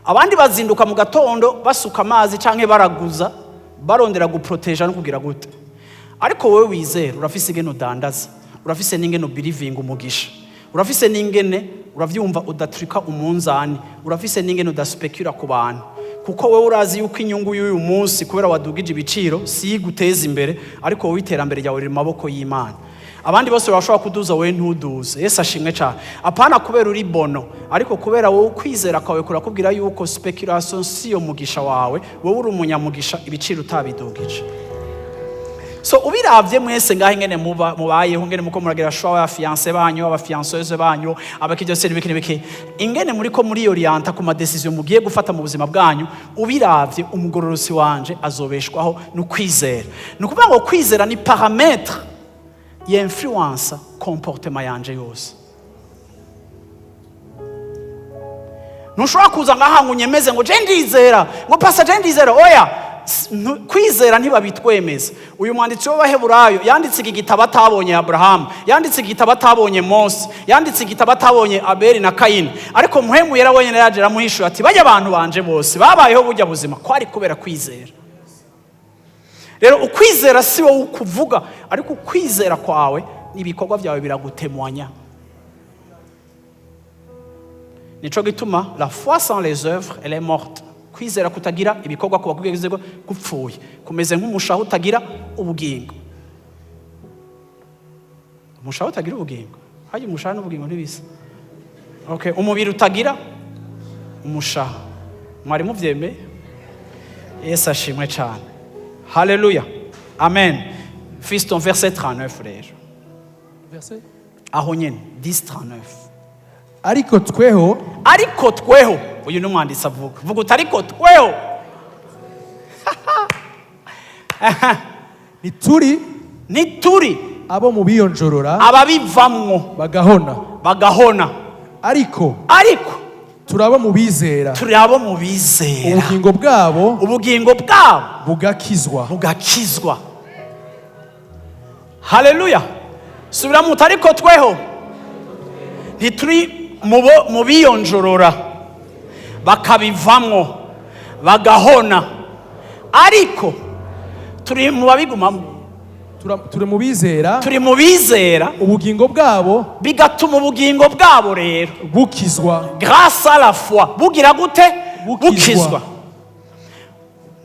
[SPEAKER 1] abandi bazinduka mu gatondo basuka amazi canke baraguza barondera guproteja no kugira gute. Ariko wowe wizera, urafise ingene udandaza, urafise n'ingene ubelieving umugisha, urafise n'ingene uravyumva udatrika umunzani, urafise n'ingene udaspekura ku bantu, kuko wowe urazi yuko inyungu y'uyu munsi kubera wadugije ibiciro si guteza imbere, ariko wowe iterambere ryawe riri mu maboko y'Imana. Abandi bose bashobora kuduza, wowe ntuduze. Yesu ashimwe cyane. Apana kubera uri bono, ariko kubera wowe kwizera kwawe kurakubwira yuko speculation si yo mugisha wawe, wowe uri umunyamugisha ibiciro utabidugije. So ubiravye mwese ngaho ingene mubayeho, ingene muko muragira showa ya fiancé banyu, aba fianceuse banyu, abakijose n'ibiki ingene muriko muri orienta ku ma decision mugiye gufata mu buzima bwanyu, ubiravye umugororosi wanje azobeshwaho no kwizera. Nukuvuga ngo kwizera ni parametre ya influence comportement yanje yose. Ntushobora kuza ngaha ngo unyemeze ngo je ndizera, ngo pasa je ndizera. Oya, kwizera ntibabitwemeza. Uyu mwanditsi w'Abaheburayo yanditse igitabo atabonye Abraham, yanditse igitabo atabonye Mose, yanditse igitabo atabonye Abeli na Kayini, ariko muhemu yera wenyine yaje aramuhishura ati bajya abantu banje bose babayeho burya buzima kwari kubera kwizera. Rero ukwizera si wowe ukuvuga, ariko ukwizera kwawe n'ibikorwa byawe biragutemwanya. Nico gituma la foi sans les œuvres elle est morte. Kwizera kutagira ibikorwa kuba kugeze gupfuye, kumeze nk'umushaho utagira ubugingo. Umushaho utagira ubugingo, haje umushaho n'ubugingo ntibisa. Okay, umubiri utagira umushaho, mwari muvyemeye? Yesu ashimwe cyane. Haleluya. Amen. Fiston verset 39 rero.
[SPEAKER 2] Verset?
[SPEAKER 1] Aho nyene 10:39.
[SPEAKER 2] Ariko tweho, uyu n'umwanditsi avuga. Vuga utariko tweho. Nituri abo mu biyonjorora,
[SPEAKER 1] ababivamwo bagahona. Ariko turabo mu bizera, ubugingo bwabo bugakizwa. Haleluya. Subira mu tariko tweho. Nituri mu biyonjorora bakabivamwo bagahona, ariko turi mu babigumamo.
[SPEAKER 2] Turi mu bizera,
[SPEAKER 1] ubugingo bwabo bigatuma ubugingo bwabo rero
[SPEAKER 2] bukizwa.
[SPEAKER 1] Grâce à la foi bugira gute? Bukizwa.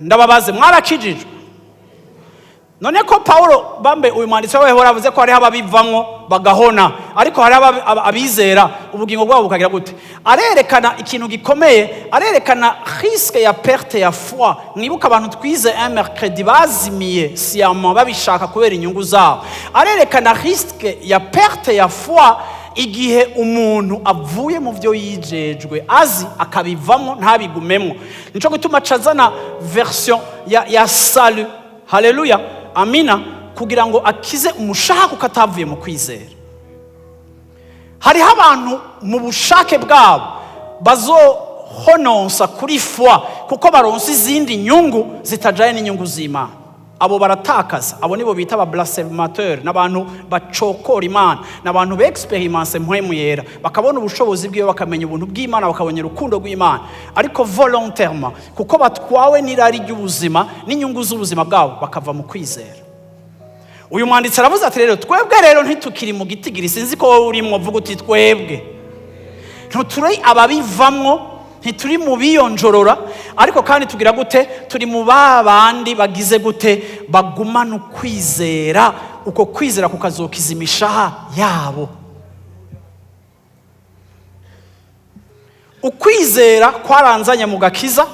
[SPEAKER 1] Ndababaze, mwarakijijwe? None ko Paulo bambe uyu mwanditsi w'Abaheburayo avuze ko hari ababivamwo bagahona, ariko hari abizera ubugingo bwabo bukagira gute? Arerekana ikintu gikomeye, arerekana risque ya perte ya foi. Mwibuka abantu twize un mercredi bazimiye siyama babishaka kubera inyungu zabo. Arerekana risque ya perte ya foi igihe umuntu avuye mu byo yijejwe azi akabivamwo ntabigumemwo. Nico gituma cazana version ya salué. Haleluya. Amina, kugira ngo akize umushaha kuko atavuye mu kwizera. Hariho abantu mu bushake bwabo bazohononsa kuri foi kuko baronse izindi nyungu zitajanye n'inyungu z'Imana. Abo baratakaza. Abo nibo bita aba blasphémateur, n'abantu bacokora Imana, n'abantu b'expérience mpwemu yera, bakabona ubushobozi bw'iyo, bakamenya ubuntu bw'Imana, bakabona urukundo rw'Imana, ariko volontairement, kuko batwawe n'irari ry'ubuzima n'inyungu z'ubuzima bwabo, bakava mu kwizera. Uyu mwanditsi aravuze ati rero twebwe rero ntitukiri mu gitigiri, sinzi ko wowe urimo uvuga uti twebwe ntituri ababivamwo, ntituri mu biyonjorora, ariko kandi tugira gute? Turi mu babandi bagize gute? Bagumana ukwizera, uko kwizera kukazokiza imishaha yabo. Ukwizera kwaranzanya mu gakiza,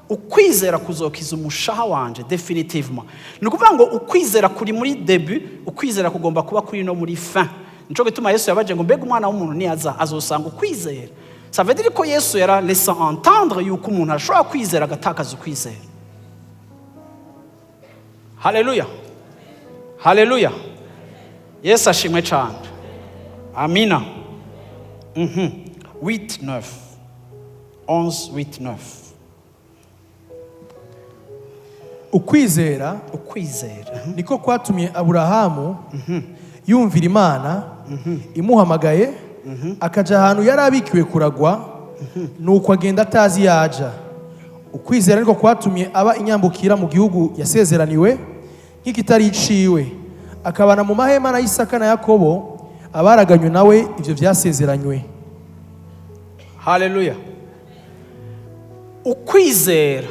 [SPEAKER 1] ukwizera kuzokiza umushaha wanje definitivement. Ni ukuvuga ngo ukwizera kuri muri début, ukwizera kugomba kuba kuri no muri fin. Nico gituma Yesu yabaje ngo mbega umwana w'umuntu niyaza azosanga ukwizera. Ça veut dire ko Yesu yara laissant entendre yuko umuntu ashobora kwizera agatakaza ukwizera. Haleluya, haleluya. Yesu ashimwe cyane. Amina. 8:9 11:8-9.
[SPEAKER 2] Ukwizera niko kwatumye Aburahamu yumvira Imana imuhamagaye, akaja ahantu yari abikiwe kuragwa, nuko agenda atazi yaja. Ukwizera niko kwatumye aba inyambukira mu gihugu yasezeraniwe nk'ikitari iciwe, akabana mu mahema na Isaka na Yakobo, abaraganywe nawe ivyo vyasezeranywe.
[SPEAKER 1] Haleluya. Ukwizera,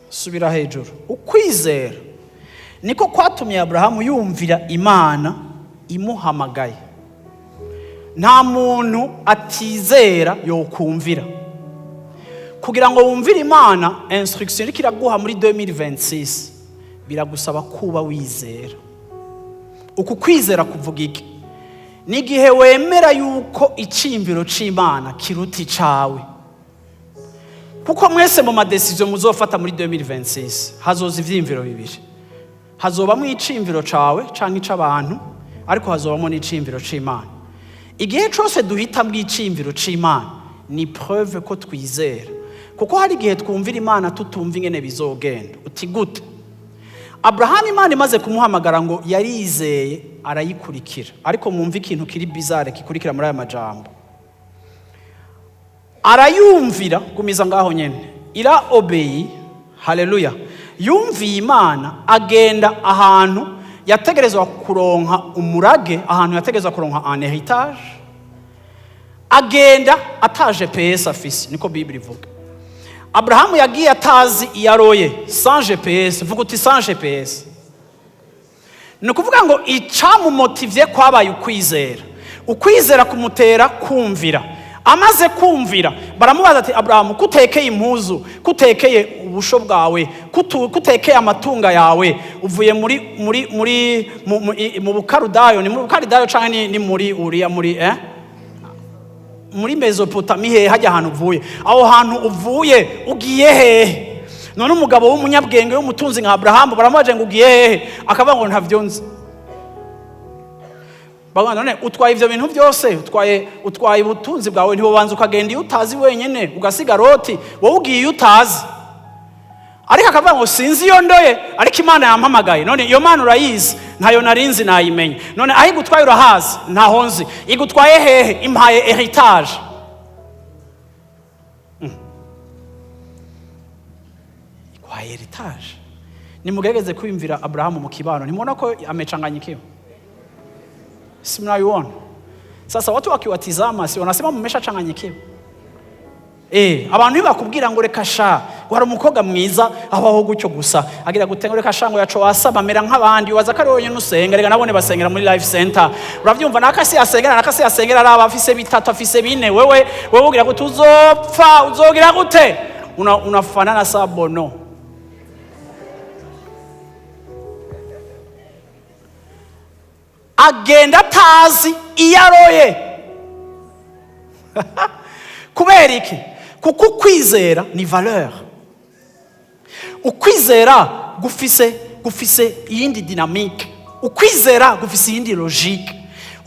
[SPEAKER 1] subira hejuru. Ukwizera niko kwatumye Aburahamu yumvira Imana imuhamagaye. Nta muntu atizera yokumvira. Kugira ngo wumvire Imana, instruction ikiraguha muri 2026 biragusaba kuba wizera. Uku kwizera kuvuga iki? Nigihe wemera yuko icimviro c'Imana kiruti cawe. Kuko mwese mu madecision muzofata muri 2026 hazoza ivyimviro bibiri. Hazobamwo icimviro cawe canke ic'abantu, ariko hazobamwo n'icimviro c'Imana. Igihe cyose duhita bw'icimviro c'Imana ni preuve ko twizera. Kuko hari igihe twumvira Imana tutumva ingene bizogenda. Uti gute? Abraham Imana imaze kumuhamagara ngo yarizeye arayikurikira. Ariko mwumva ikintu kiri bizarre kikurikira muri aya majambo. Arayumvira gumiza ngaho nyene. Ira obey. Haleluya. Yumviye Imana, agenda ahantu yategerezwa kuronka umurage, ahantu yategerezwa kuronka un héritage. Agenda ataje GPS afise, niko Bible ivuga. Abrahamu yagiye atazi iyaroye, sans GPS. Vuga uti sans GPS. Ni ukuvuga ngo icamumotivye kwabaye ukwizera. Ukwizera kumutera kumvira. Amaze kumvira, baramubaza ati Abrahamu, kutekeye impuzu, kutekeye ubusho bwawe, kutekeye amatunga yawe, uvuye mu Bukarudayo, ni mu Bukarudayo canke ni muri Uriya muri Mesopotamie, he hajya ahantu uvuye. Aho hantu uvuye ugiye hehe? None umugabo w'umunyabwenge w'umutunzi nka Abrahamu baramubaje ngo ugiye hehe? Akavuga ngo ntavyo nzi. Bagana none utwaye ivyo bintu byose, utwaye ubutunzi bwawe, ntibo banza ukagenda iyo utazi wenyene, ugasiga Loti, wowe ugiye iyo utazi. Ariko akavuga ngo sinzi iyo ndoye, ariko Imana yampamagaye. None iyo Mana urayizi? Ntayo narinzi nayimenye. None aho igutwaye urahazi? Ntaho nzi. Igutwaye hehe? Impaye héritage. Igwaye héritage. Nimugegeze kwimvira Abrahamu mu kibano, ntimubona ko amechanganyikiwa? Si mnaiona? Sasa watu wakiwatizama si wanasema mmeshachanganyikiwa. Abantu bakubwira ngo reka sha, wari umukobwa mwiza abaho gucyo gusa, agira gutenga reka sha ngo yaco wasaba mera nk'abandi, waza kari wonyene usenga, reka nabone basengera muri life center. Uravyumva nakasi yasengera araba afise bitatu afise bine, wewe ugira gute uzopfa, uzogira gute? Unafanana sabono. Agenda tazi iyaroye. Kubera iki? Kuko ukwizera ni valeur. Ukwizera gufise iyindi dynamique. Ukwizera gufise iyindi logique.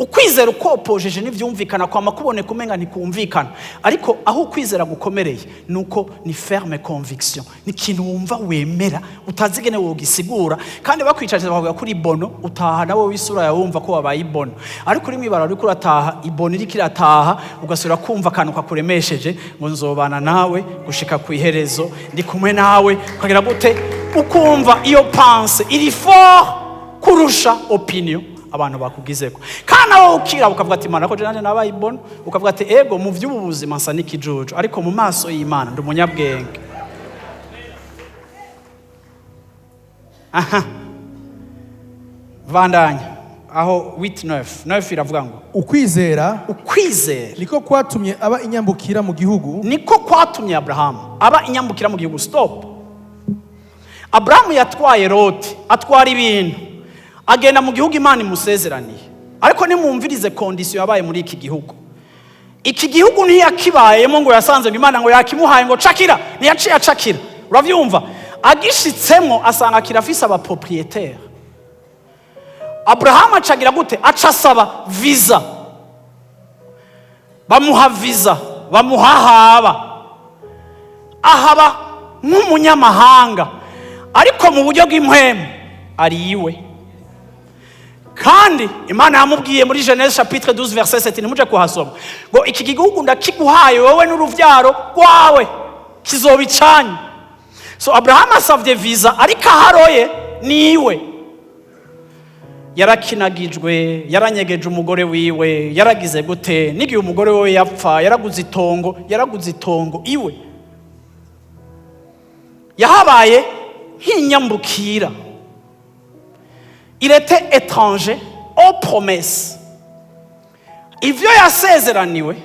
[SPEAKER 1] ukwizera ukopojeje n'ivyumvikana kwa makubone kumenga ntikumvikana, ariko aho ukwizera gukomereye nuko ni ferme conviction, ni kintu wumva wemera utazigene wogisigura, kandi bakwicaje bavuga kuri bono utaha nawe wisura ya wumva ko wabaye ibono, ariko uri mwibara uri kurataha ibono iri kirataha ugasura kumva kantu kakuremesheje ngo nzobana nawe gushika ku iherezo, ndi kumwe nawe kugira gute, ukumva iyo pense iri fort kurusha opinion abantu bakugizeko, kana wowe ukira ukavuga ati Imana ko je nanje nabaye ibono, ukavuga ati ego mu vy'ubu buzima nsa n'ikijuju, ariko mu maso y'Imana ndi umunyabwenge. Vandanya aho 8:9 iravuga ngo
[SPEAKER 2] ukwizera
[SPEAKER 1] niko
[SPEAKER 2] kwatumye aba inyambukira mu gihugu,
[SPEAKER 1] niko kwatumye Abrahamu aba inyambukira mu gihugu. Stop. Abrahamu yatwaye Loti, atwara ibintu, agenda mu gihugu Imana imusezeraniye, ariko nimumvirize condition yabaye muri iki gihugu. Iki gihugu ntiyakibayemo ngo yasanze Imana ngo yakimuhaye ngo cakira, ntiyaciye acakira. Uravyumva? Agishitsemo asanga kirafise aba propriétaire. Abrahamu acagira gute? Acasaba visa, bamuha visa, bamuhahaba, ahaba nk'umunyamahanga, ariko mu buryo bw'impwemu ari iwe. Kandi Imana yamubwiye muri Genèse chapitre 12 verset 7, nimuje kuhasoma ngo iki gihugu ndakiguhaye wowe n'uruvyaro rwawe kizobicanye. So Abrahamu asavye visa, ariko aharoye ni iwe. Yarakinagijwe, yaranyegeje umugore wiwe, yaragize gute, nigiye umugore we yapfa, yaraguze itongo iwe. Yahabaye nk'inyambukira. Il était étranger aux promesses. Ivyo yasezeraniwe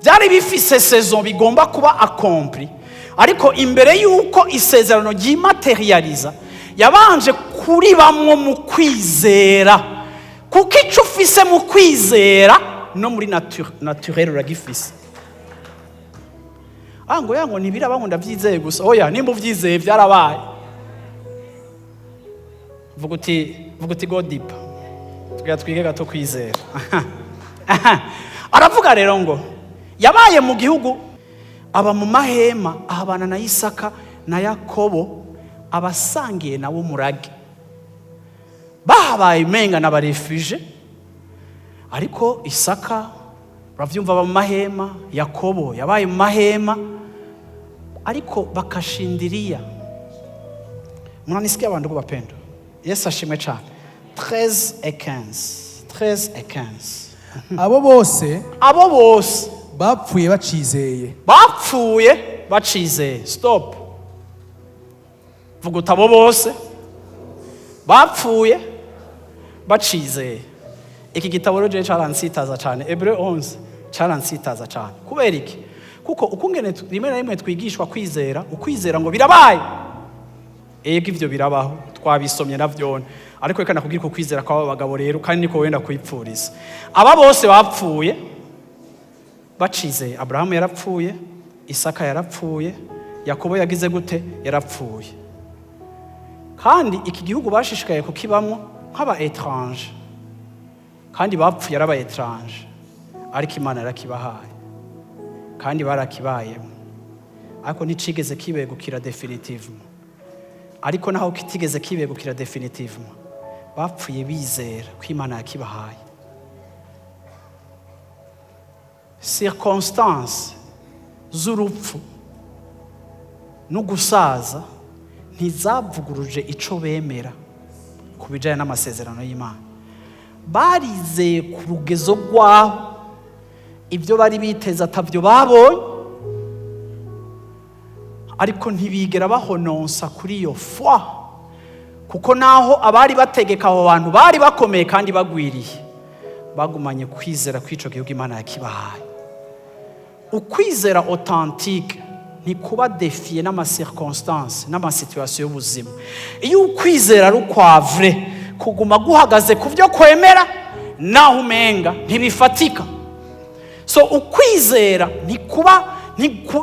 [SPEAKER 1] byari bifise saison bigomba kuba accompli, ariko imbere yuko isezerano ryimaterializa yabanje kuribamwo mu kwizera, kuko ico ufise mu kwizera no muri naturel uragifise. Ngo yango ntibiraba ngo ndavyizeye gusa, oya nimba uvyizeye byarabaye. Vuga uti go deep, tugira twige gato kwizera. Aravuga rero ngo yabaye mu gihugu, aba mu mahema, ahabana na Isaka na Yakobo, abasangiye nabo murage. Bahabaye menga n'abarefugee, ariko Isaka uravyumva aba mu mahema, Yakobo yabaye mu mahema, ariko bakashindiriya. Mwanisikia abantu bapendo? Yesu ashimwe cyane. 13:15
[SPEAKER 2] abo bose bapfuye bacizeye. Stop.
[SPEAKER 1] Vuga abo bose bapfuye bacizeye. Iki gitabo rero cyaransitaza cyane, Hébreux 11 cyaransitaza cyane. Kubera iki? Kuko ukungene rimwe na rimwe twigishwa kwizera, ukwizera ngo birabaye. Ego ivyo birabaho, twabisomye navyone, ariko reka nakubwira ko kwizera kw'aba bagabo rero kandi niko wenda kwipfuriza. Aba bose bapfuye bacizeye. Abrahamu yarapfuye, Isaka yarapfuye, Yakobo yagize gute? Yarapfuye. Kandi iki gihugu bashishikaye kukibamwo nk'aba étranger, kandi bapfuye araba étranger, ariko Imana yarakibahaye kandi barakibayemo, ariko nticigeze kibegukira definitivement. Ariko naho kitigeze kibegukira definitivement, bapfuye bizera ko Imana yakibahaye. Circonstances z'urupfu no gusaza ntizavuguruje ico bemera ku bijanye n'amasezerano y'Imana. Barizeye ku rugezo rwaho ibyo bari biteze atavyo babonye, ariko ntibigera bahononsa kuri iyo foi, kuko naho abari bategeka abo bantu bari bakomeye kandi bagwiriye, bagumanye kwizera kw'ico gihugu Imana yakibahaye. Ukwizera authentique ni kuba défié n'ama-circonstances n'ama-situation y'ubuzima. Iyo ukwizera ari kwa vrai, kuguma guhagaze ku byo kwemera naho umenga ntibifatika. So ukwizera ni kuba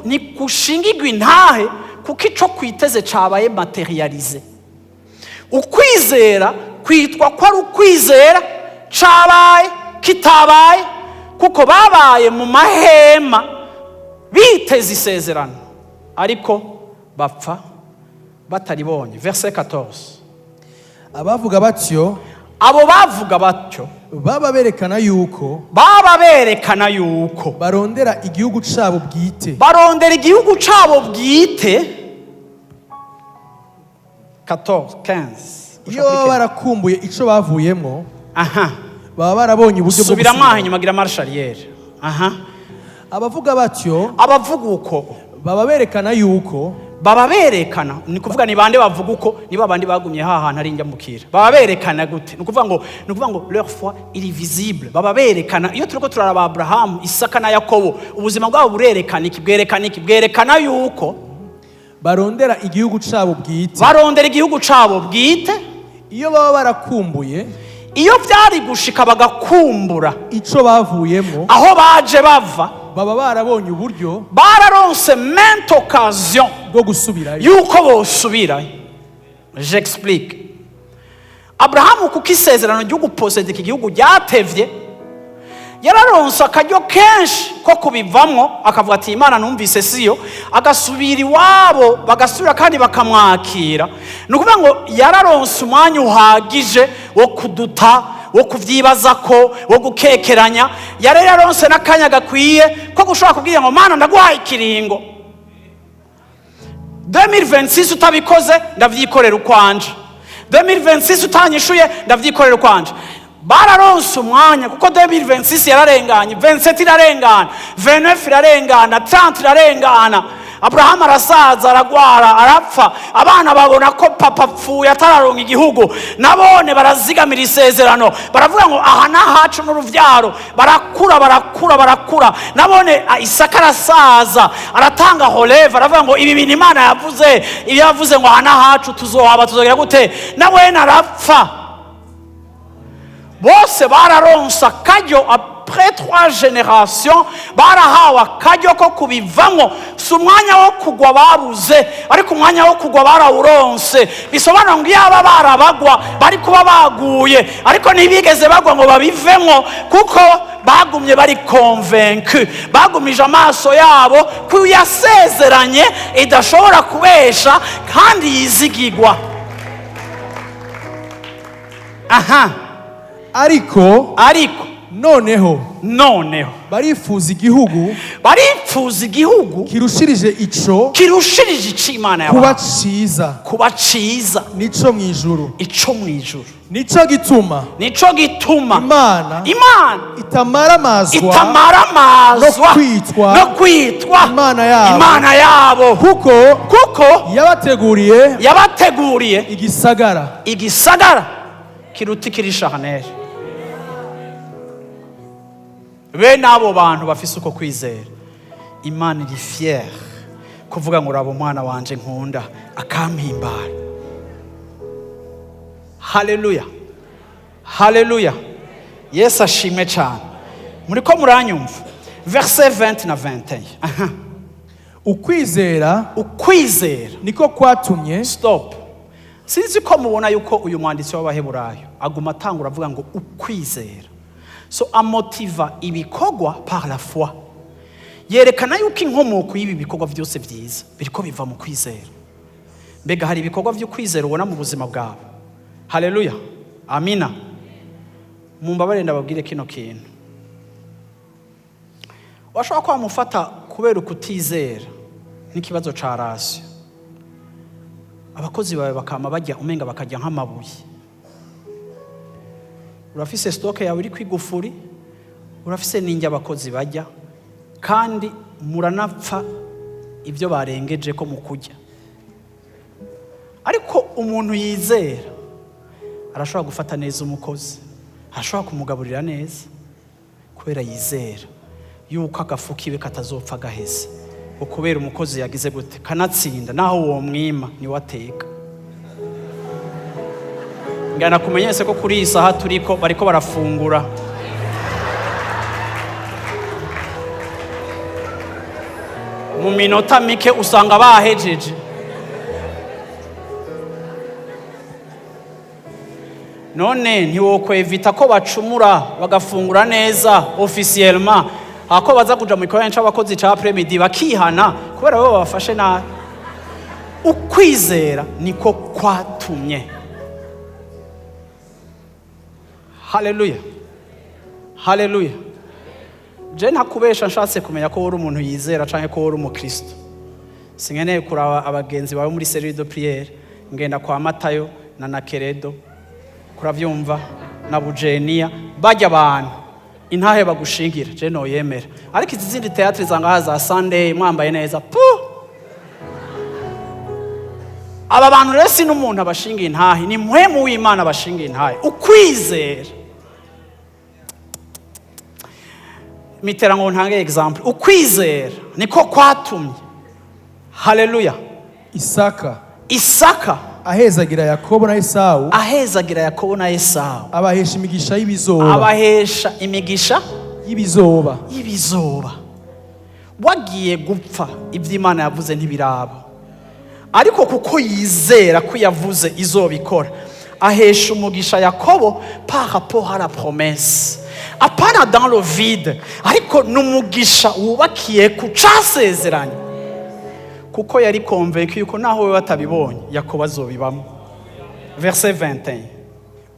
[SPEAKER 1] ni kushingirwa intahe kuko ico kwiteze cabaye materialize. Ukwizera kwitwa ko ari ukwizera cabaye kitabaye kuko babaye mu mahema biteze isezerano ariko bapfa bataribonye. Verset 14.
[SPEAKER 2] abavuga batyo
[SPEAKER 1] abo bavuga batyo
[SPEAKER 2] baba berekana yuko barondera igihugu cabo bwite.
[SPEAKER 1] 14, 15.
[SPEAKER 2] Iyo baba barakumbuye ico bavuyemo, baba barabonye uburyo bwo
[SPEAKER 1] subira amahe nyuma gira marche arrière.
[SPEAKER 2] abavuga batyo
[SPEAKER 1] abavuga uko
[SPEAKER 2] baba berekana yuko
[SPEAKER 1] baba berekana, ni kuvuga ni bande bavuga uko, ni babandi bagumye hahantu ari njyambukira. Baba berekana gute? Ni kuvuga ngo leur foi il est visible. Baba berekana, iyo turiko turaraba Abraham, Isaka na Yakobo, ubuzima bwabo burerekana iki, bwerekana yuko
[SPEAKER 2] barondera igihugu cabo bwite.
[SPEAKER 1] Iyo baba barakumbuye, iyo byari gushika bagakumbura
[SPEAKER 2] ico bavuyemo,
[SPEAKER 1] aho baje bava,
[SPEAKER 2] baba barabonye uburyo,
[SPEAKER 1] bararonse mente occasion
[SPEAKER 2] bwo gusubirayo,
[SPEAKER 1] yuko bosubirayo. J'explique. Abrahamu kuko isezerano ryo guposeda iki gihugu ryatevye, yararonse akaryo kenshi ko kubivamwo, akavuga ati Imana numvise siyo, agasubira iwabo, bagasubira kandi bakamwakira. Ni ukuvuga ngo yararonse umwanya uhagije wo kuduta, wo kuvyibaza ko, wo gukekeranya. Yari yaronse n'akanya gakwiye ko gushobora kubwira ngo Mana ndaguhaye ikiringo 2026 utabikoze ndavyikorera ukwanje, 2026 utanyishuye ndavyikorera ukwanje. Bararonse umwanya kuko 2026 yararenganye, 27 irarengana, 29 irarengana, 30 irarengana. Abraham arasaza, aragwara, arapfa. Abana babona ko papa apfuye atararonka igihugu, nabone barazigamira isezerano, baravuga ngo aha nahacu n'uruvyaro. Barakura. Nabone Isaka arasaza, aratanga holeva, aravuga ngo ibi bintu Imana yavuze, ibi yavuze ngo aha nahacu tuzohaba, tuzogera gute. Nawe narapfa. Bose bararonsa akaryo, après 3 générations barahawe akaryo ko kubivamo. Si umwanya wo kugwa babuze, ariko umwanya wo kugwa barawuronse. Bisobanura ngo yaba barabagwa bari kuba baguye, ariko ntibigeze bagwa ngo babivemo, kuko bagumye bari convaincu, bagumije amaso yabo ko yasezeranye idashobora kubesha kandi yizigigwa.
[SPEAKER 2] Ariko noneho barifuza igihugu kirushirije ico
[SPEAKER 1] Imana yabaha
[SPEAKER 2] kuba ciza nico mwijuru. Nico gituma Imana itamara amazwa no kwitwa Imana yabo, kuko yabateguriye igisagara kiruta ikirishahaneri. Bene abo bantu bafise uko kwizera, Imana iri fière kuvuga ngo urabo mwana wanje nkunda akampimbara. Haleluya. Yesu ashimwe cyane. Muriko muranyumva? Verset 20 na 21. Ukwizera niko kwatumye.
[SPEAKER 1] Stop. Sinzi ko mubona yuko uyu mwanditsi w'Abaheburayo aguma atangura avuga ngo ukwizera. So amotiva ibikorwa par la foi. Yerekana yuko inkomoko y'ibi bikorwa byose byiza biriko biva mu kwizera. Mbega hari ibikorwa byo kwizera ubona mu buzima bwawe? Haleluya. Amina. Mumbabare ndababwire kino kintu. Washobora kwa mufata kubera ukutizera n'ikibazo ca rasyo. Abakozi bawe bakama bajya umenga bakajya nk'amabuye. Urafise stock yawe iri kwigufuri, urafise ninjye abakozi bajya, kandi muranapfa ibyo barengeje ko mukujya. Ariko umuntu yizera arashobora gufata neza umukozi, arashobora kumugaburira neza, kubera yizera yuko agafu kiwe katazopfa gaheze, ukubera umukozi yagize gute kanatsinda, naho uwo mwima ni wateka. Ngana kumenyese ko kuri iyi saha turiko bariko barafungura. Mu minota mike usanga bahejeje. none ntiwokwevita ko bacumura bagafungura neza officiellement ako baza kuja mu gikorane c'abakozi ca après-midi bakihana kubera bo babafashe nabi. Ukwizera niko kwatumye. Haleluya, haleluya. Je ntakubesha nshatse kumenya ko uri umuntu yizera canke ko uri umukristo. Sinkeneye kuraba abagenzi bawe muri série de prière, ngenda kwa Matthieu na Nakeredo kuravyumva na Bujeniya bajya abantu intahe bagushingira. Je no yemera, ariko izindi theatre zanga za Sunday mwambaye neza aba bantu rero si n'umuntu abashinga intahe, ni mpwemu w'Imana abashinga intahe. Ukwizera mitera ngo ntange example. Ukwizera niko kwatumye. Haleluya. Isaka
[SPEAKER 2] ahezagira Yakobo na Esawu, abahesha imigisha y'ibizoba. Wagiye gupfa iby'Imana yavuze ntibiraba, ariko kuko yizera ko yavuze izobikora, ahesha umugisha Yakobo par rapport à la promesse, apana dans le vide, ariko n'umugisha wubakiye ku casezeranye, kuko yari convaincu yuko naho we batabibonye Yakobo azobibamo. Verset 21.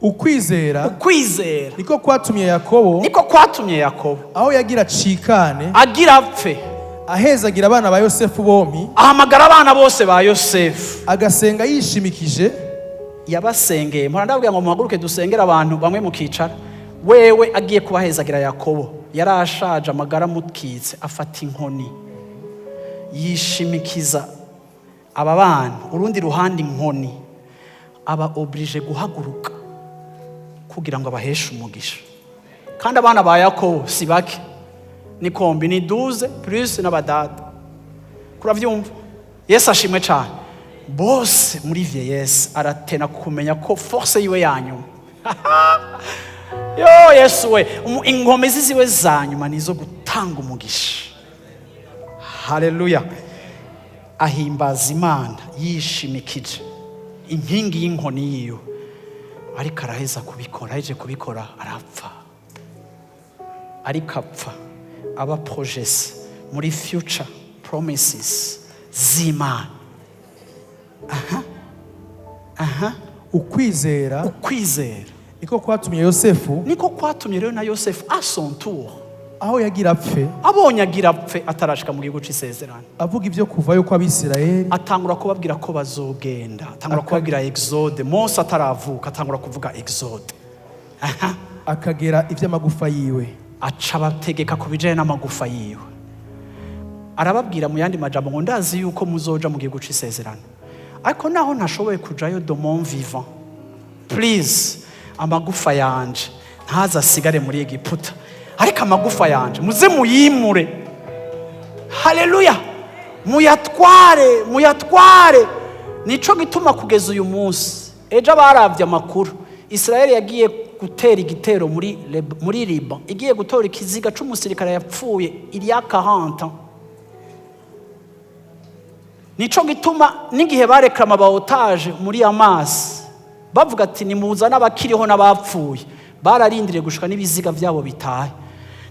[SPEAKER 2] Ukwizera niko kwatumye Yakobo aho yagira cikane, agira apfe, ahezagira abana ba Yosefu bompi,
[SPEAKER 1] ahamagara abana bose ba Yosefu,
[SPEAKER 2] agasenga yishimikije.
[SPEAKER 1] Yabasengeye mpora ndabwira ngo muhaguruke dusengera abantu bamwe mukicara. Wewe agiye kubahezagira Yakobo yarashaje, amagara mutwitse, afata inkoni yishimikiza aba bana, urundi ruhande inkoni, aba oblige guhaguruka kugira ngo abaheshe umugisha. Kandi abana ba Yakobo si bake, ni kombi, ni 12 plus n'abadada. Kuravyumva? Yesu ashimwe cyane. Bose muri vieillesse aratena kumenya ko force yiwe yanyuma. Yo Yesu we, ingomezi ziwe zanyuma nizo gutanga umugisha. Haleluya. Ahimbaza Imana yishimikije inkingi y'inkoni yiyo, ariko araheza kubikora. Aje kubikora arapfa, ariko apfa aba projets muri future promises z'Imana.
[SPEAKER 2] Ukwizera niko kwatumye rero na Yosefu à son tour, aho yagira apfe,
[SPEAKER 1] abonye agira apfe atarashika mu gihugu c'isezerano,
[SPEAKER 2] avuga ibyo kuvayo kwa Bisirayeli,
[SPEAKER 1] atangura kubabwira ko bazogenda, atangura kubabwira exode. Mose ataravuka atangura kuvuga exode.
[SPEAKER 2] Akagera ivy'amagufa yiwe,
[SPEAKER 1] aca bategeka kubijanye n'amagufa yiwe. Arababwira mu yandi majambo ngo ndazi yuko muzoja mu gihugu c'isezerano, ariko naho ntashoboye kujayo de mon vivant, please amagufa yanje ntaza asigare muri Egiputa, ariko amagufa yanje muze muyimure. Haleluya. Muyatware. Nico gituma kugeza uyu munsi, ejo baravye amakuru, Israeli yagiye gutera igitero muri Liban, igiye gutora ikiziga c'umusirikare yapfuye il y a 40 ans. Nico gituma n'igihe bareklama ba otage muri Hamas bavuga ati nimuza n'abakiriho n'abapfuye, bararindiriye gushika n'ibiziga byabo bitaye.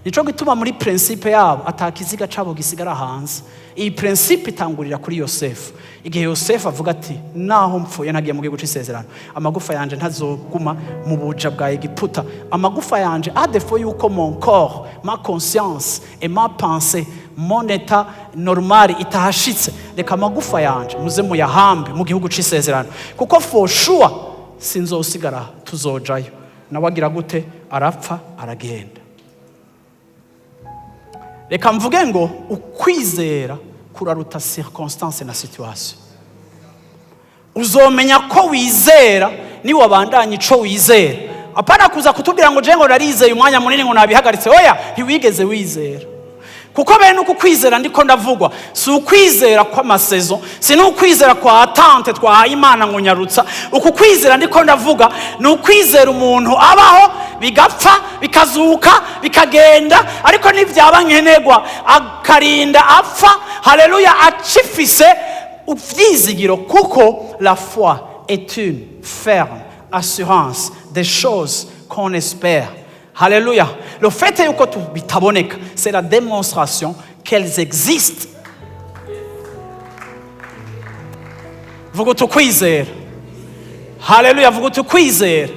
[SPEAKER 1] Nico gituma muri principe yabo atakiziga cabo gisigara hanze. Iyi principe itangurira kuri Yosefu. Igihe Yosefu avuga ati naho mpfuye nagiye mu gihugu c'isezerano, amagufa yanje ntazoguma mu buja bwa Egiputa. Amagufa yanje a défaut yuko mon corps, ma conscience et ma pensée, mon état normal itahashitse, reka amagufa yanje muze muyahambe mu gihugu c'isezerano, kuko for sure sinzosigara, tuzojayo. Nawagira gute? Arapfa aragenda. Reka mvuge ngo ukwizera kuraruta circonstance na situation. Uzomenya ko wizera ni wabandanye ico wizera, apana kuza kutubwira ngo je ngo narizeye umwanya munini ngo nabihagaritse. Oya, ntiwigeze wizera. Kuko bene uko kwizera ndiko ndavugwa, si ukwizera kwa masezo, si n'ukwizera kwa atteindre twahaye Imana ngo nyarutsa. Uku kwizera ndiko ndavuga ni ukwizera umuntu abaho bigapfa bikazuka bikagenda, ariko n'ivyaba nkenegwa akarinda apfa. Haleluya. Acifise uvyizigiro, kuko la foi est une ferme assurance des choses qu'on espère. Alléluia. Le fait que bitaboneka, c'est la démonstration qu'elles existent. Vuga ukwizera. Haleluya, vuga ukwizera.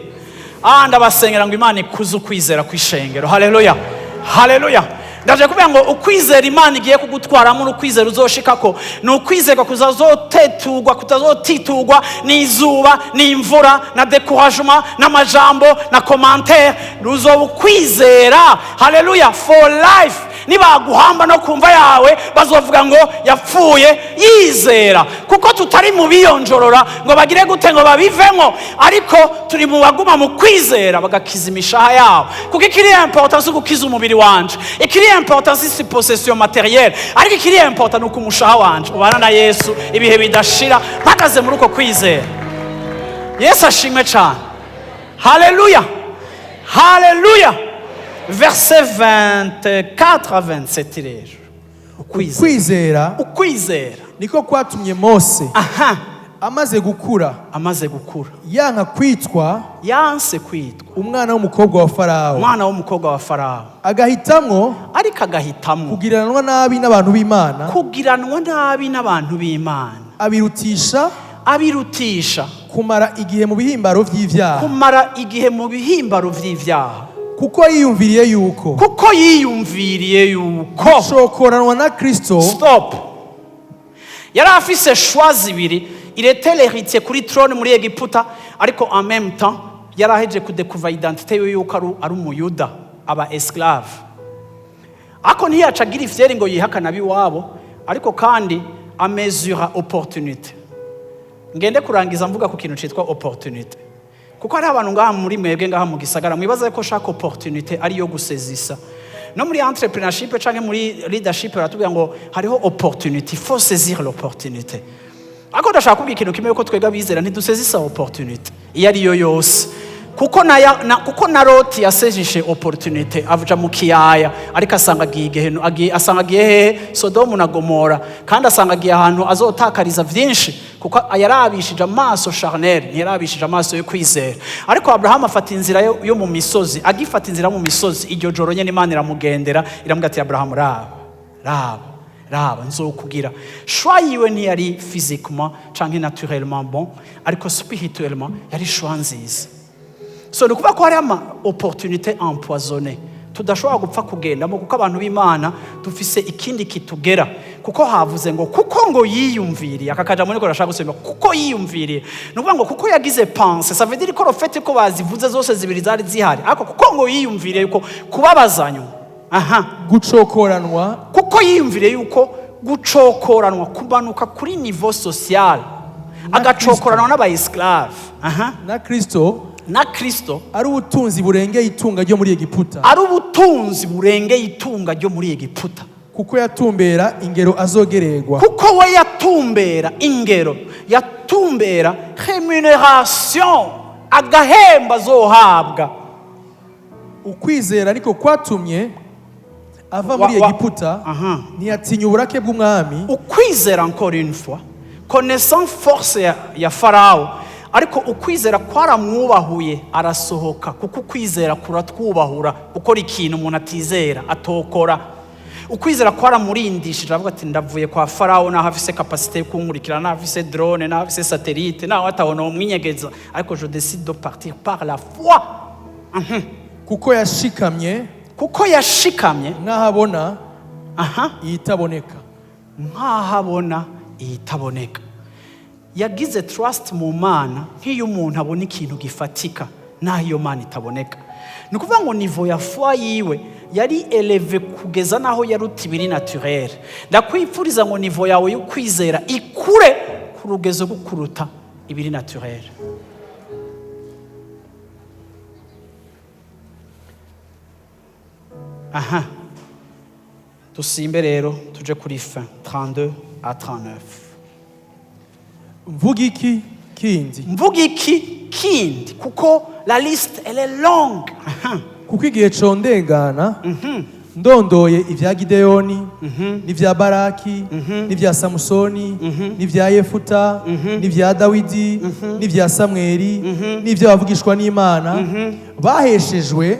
[SPEAKER 1] Ndabasengera ngo Imana ikuze ukwizera kw'ishengero. Haleluya. Haleluya. Ndaje kubera ngo ukwizera Imana igiye kugutwaramo n'ukwizera uzoshikako ni ukwizera kuzazotetugwa kutazotitugwa n'izuba n'imvura na découragement n'amajambo na commentaire ruzoba ukwizera. Haleluya, for life. Nibaguhamba no kumva yawe bazovuga ngo yapfuye yizera, kuko tutari mu biyonjorora ngo bagire gute ngo babivemo, ariko turi mu baguma mu kwizera bagakiza imishaha yabo. Kuko ikiri important si gukiza umubiri wanje, ikiri important si possession matérielle, ariko ikiri important nuko umushaha wanje ubana na Yesu ibihe bidashira mpagaze muri uko kwizera. Yesu ashimwe cyane. Haleluya, haleluya. Verset 24 à 27 rero.
[SPEAKER 2] Ukwizera niko kwatumye Mose amaze gukura yanse kwitwa umwana w'umukobwa wa Farawo, agahitamwo kugiranwa nabi n'abantu b'Imana, abirutisha kumara igihe mu bihimbaro vy'ivyaha, kuko yiyumviriye yuko gushokoranwa na Kristo. Stop. Yari afise choix zibiri. Il était l'héritier kuri trône muri Egiputa, ariko en même temps yari aheje kudekuva identité yo yuko ari umuyuda, aba esclave. Ako ntiyacagira ivyeri ngo yihakana biwabo, ariko kandi amezura opportunité. Ngende kurangiza mvuga ku kintu citwa opportunité. Kuko hari abantu ngaha muri mwebwe ngaha mu gisagara mwibaza ko shaka opportunité ari yo gusezisa. No muri entrepreneurship canke muri leadership baratubwira ngo hariho opportunité, faut saisir l'opportunité. Ako ndashaka kubwira ikintu kimwe ko twega bizera ntidusezisa opportunité iyo ari yo yose. Kuko na Loti yasejishe opportunité avuja mu kiyaya, ariko asanga agiye Sodomu na Gomora, kandi asanga agiye ahantu azotakariza vyinshi, kuko yarabishije amaso charnel, yarabishije amaso yo kwizera. Ariko Abraham afata inzira yo mu misozi, agifata inzira mu misozi, iryo joro nyene Imana iramugendera iramubwira ati Abraham, raba nzokugira. Choix yiwe ntiyari physiquement canke naturellement bon, ariko spirituellement yari choix nziza. So nukuvuga ko hari ama opportunité empoisonnée tudashobora gupfa kugendamo, kuko abantu b'Imana dufise ikindi kitugera. Kuko havuze ngo kuko yiyumviriye, akakaja muri ko rashaka gusema kuko yiyumviriye, nukuvuga ngo kuko yagize pense, ça veut dire ko rofete ko bazivuze zose zibiri zari zihari, ariko kuko yiyumviriye yuko kubabazanyo gucokoranwa, kuko yiyumviriye yuko gucokoranwa kubanuka kuri niveau social, agacokoranwa n'aba esclave na Kristo ari ubutunzi burengeye itunga ryo muri Egiputa, kuko yatumbera ingero azogererwa, kuko we yatumbera remuneration, agahemba azohabwa. Ukwizera ariko kwatumye ava muri Egiputa, ntiyatinya uburake bw'umwami. Ukwizera encore une fois, connaissant force ya Farao, ariko ukwizera kwaramwubahuye arasohoka, kuko ukwizera kuratwubahura gukora ikintu umuntu atizera atokora. Ukwizera kwaramurindishije avuga ati ndavuye kwa Farao, naho afise capacité yo kunkurikira, naho afise drone, naho afise satellite, naho atabona umwinyegeza, ariko je décide de partir par la foi. Kuko yashikamye nkahabona iyitaboneka. Yagize trust mu Mana nk'iyo umuntu abona ikintu gifatika naho iyo Mana itaboneka. Nukuvuga ngo niveau ya foi yiwe yari éleve kugeza naho yaruta ibiri naturel. Ndakwifuriza ngo niveau yawe yo kwizera ikure ku rugezo gukuruta ibiri naturel. Tusimbe rero tuje kuri fin 32 à 39. Mvuga iki kindi kuko la liste elle est longue. Kuko igihe condengana ndondoye ibya Gideyoni n'ibya Baraki n'ibya Samusoni n'ibya Yefuta n'ibya Dawidi n'ibya Samweli n'ibyo bavugishwa n'Imana baheshejwe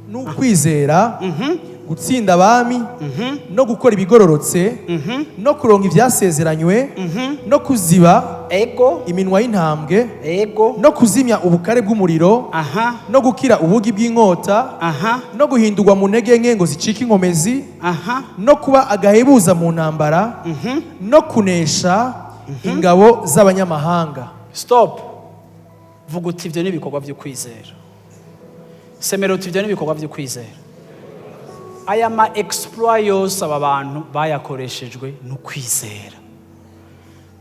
[SPEAKER 2] n'ukwizera gutsinda abami no gukora ibigororotse no kuronka ibyasezeranywe no kuziba iminwa y'intambwe no kuzimya ubukare bw'umuriro no gukira ubugi bw'inkota no guhindurwa mu ntege nke ngo zicike inkomezi no kuba agahebuza mu ntambara no kunesha ingabo z'abanyamahanga.
[SPEAKER 1] Stop. Vuga uti ibyo n'ibikorwa byo kwizera. Semero uti ibyo n'ibikorwa byo kwizera. Aya ma exploit yose aba bantu bayakoreshejwe no kwizera.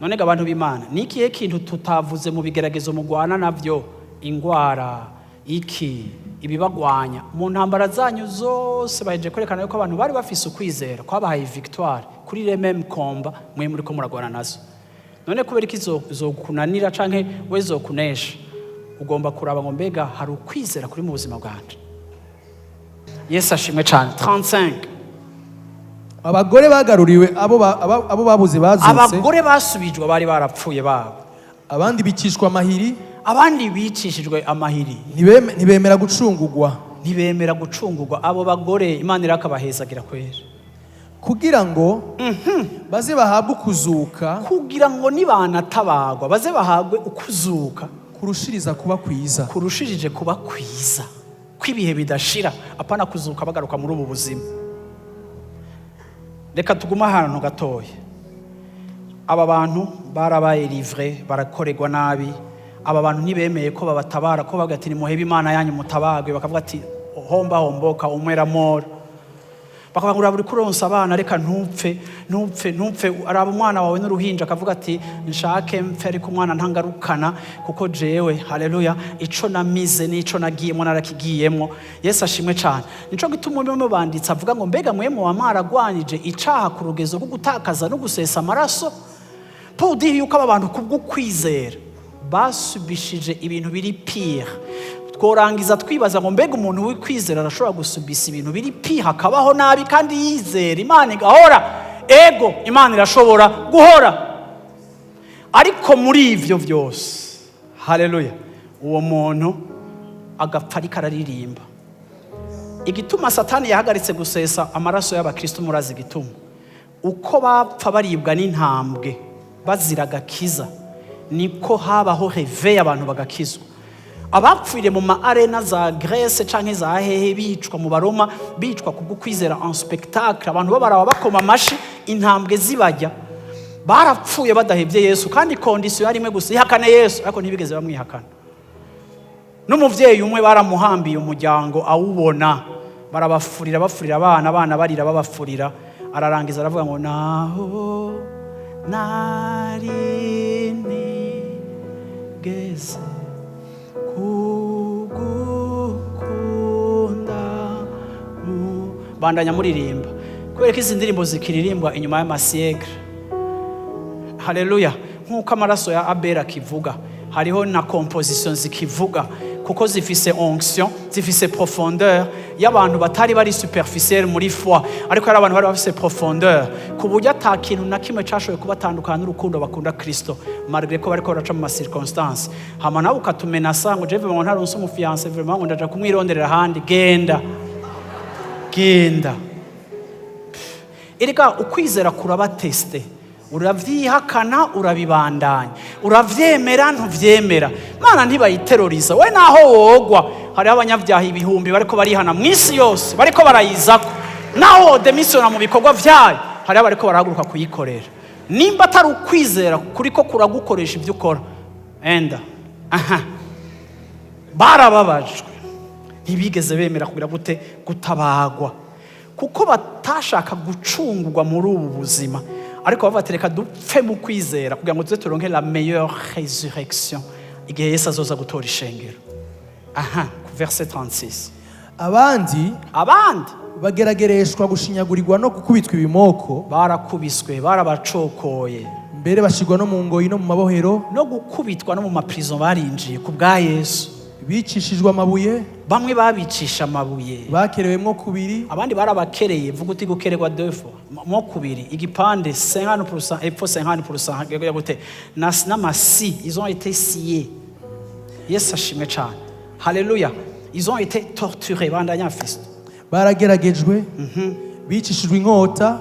[SPEAKER 1] None ga abantu b'Imana, ni ikihe kintu tutavuze mu bigeragezo mugwana navyo? Ingwara, ibibagwanya mu ntambara zanyu zose baheje kwerekana yuko abantu bari bafise ukwizera kwabahaye victoire kuri le même combat mwe muri ko muragwana nazo. None kubera iki zokunanira canke we zokunesha? Ugomba kuraba ngo mbega hari ukwizera kuri mu buzima bwanje. Yesu ashimwe cyane. 35.
[SPEAKER 2] Abagore bagaruriwe abo babuze bazutse.
[SPEAKER 1] Abagore basubijwe bari barapfuye babo.
[SPEAKER 2] Abandi bicishwa amahiri.
[SPEAKER 1] Abandi bicishijwe amahiri.
[SPEAKER 2] Ntibemera gucungurwa. Abo bagore Imana irakabahezagira kwera. Kugira ngo baze bahabwe ukuzuka.
[SPEAKER 1] Kugira ngo nibanatabagwa baze bahabwe ukuzuka.
[SPEAKER 2] Kurushirije
[SPEAKER 1] kuba kwiza. Kwibihe bidashira apana kuzuka bagaruka muri ubu buzima. Reka tuguma ahantu gatoya. Aba bantu barabaye livre barakorerwa nabi. Aba bantu ntibemeye ko babatabara ko bavuga ati ni muhebe Imana yanyu mutabagwe, bakavuga ati homboka umwera mora. Bakavuga ngo uri kuronsa abana reka ntupfe araba umwana wawe n'uruhinja akavuga ati nshake mfe ariko umwana ntangarukana kuko jewe haleluya ico namize n'ico nagiyemo narakigiyemo. Yesu ashimwe cyane. Nico gituma umwe banditse avuga ngo mbega mwe mu wamaragwanije icaha ku rugezo rwo gutakaza no gusesa amaraso. Paul dit yuko abantu kubwo kwizera basubishije ibintu biri pire. Tworangiza twibaza ngo mbega umuntu w'ikwizera arashobora gusubisa ibintu biri pire akabaho nabi kandi yizera Imana igahora. Ego Imana irashobora guhora. Ariko muri ivyo byose haleluya uwo muntu agapfa ariko araririmba. Igituma Satani yahagaritse gusesa amaraso y'abakristo murazi igituma. Uko bapfa baribwa n'intambwe bazira gakiza niko habaho réveil abantu bagakizwa. Abapfuire mu ma arena za Grèce canke za hehe bicwa mu Baroma bicwa kubwo kwizera en spectacle, abantu babaraba bakoma amashi intambwe zibajya. Barapfuye badahebye Yesu kandi condition yari imwe gusa ihakane Yesu, ariko ntibigeze bamwihakana. N'umuvyeyi umwe baramuhambiye umuryango awubona barabafurira abana barira babafurira, ararangiza aravuga ngo naho nari nigeze bandanya muririmba kubera ko izi ndirimbo zikiririmbwa inyuma y'amasiècle. Haleluya. Nk'uko amaraso ya Abel akivuga hariho na composition zikivuga kuko zifise onction zifise profondeur y'abantu batari bari superficiel muri foi, ariko ari abantu bari bafise profondeur ku buryo atakintu na kimwe cyashoboye kubatandukana n'urukundo bakunda Kristo malgré ko bariko baraca mu ma circonstances. Hama nawe ukatumenasa ngo je vraiment ntaronse umufiance vraiment ngo ndaja kumwironderera handi genda. Erega ukwizera kuraba teste. Uravyihakana urabibandanya. Uravyemera ntuvyemera. Mana ntibayiteroriza. We naho wogwa hari abanyavyaha ibihumbi bariko barihana mwisi yose bariko barayizako. Naho demisiona mu bikorwa vyayo hari abariko barahaguruka kuyikorera. Nimba atari ukwizera kuriko kuragukoresha ibyo ukora. Enda. Barababajwe. Ntibigeze bemera kugira gute gutabagwa kuko batashaka gucungurwa muri ubu buzima, ariko babatereka dupfe mu kwizera kugira ngo tuze turonke la meilleure résurrection igihe Yesu azoza gutora ishengero. Verset 36.
[SPEAKER 2] Abandi bageragereshwa gushinyagurirwa no gukubitwa ibimoko.
[SPEAKER 1] Barakubiswe, barabacokoye, mbere
[SPEAKER 2] bashigwa no mu ngoyi no mu mabohero
[SPEAKER 1] no gukubitwa no mu maprison barinjiye ku bwa Yesu.
[SPEAKER 2] bicishijwe amabuye,
[SPEAKER 1] bamwe babicisha amabuye,
[SPEAKER 2] bakerewemwo kubiri,
[SPEAKER 1] abandi barabakereye, vuga uti gukererwa defo mo kubiri, igipande 50% epfo 50% gute n'amasi, ils ont été sciés. Yesu ashimwe cyane, haleluya. Ils ont été torturés, bandanya fisto,
[SPEAKER 2] barageragejwe, bicishijwe inkota,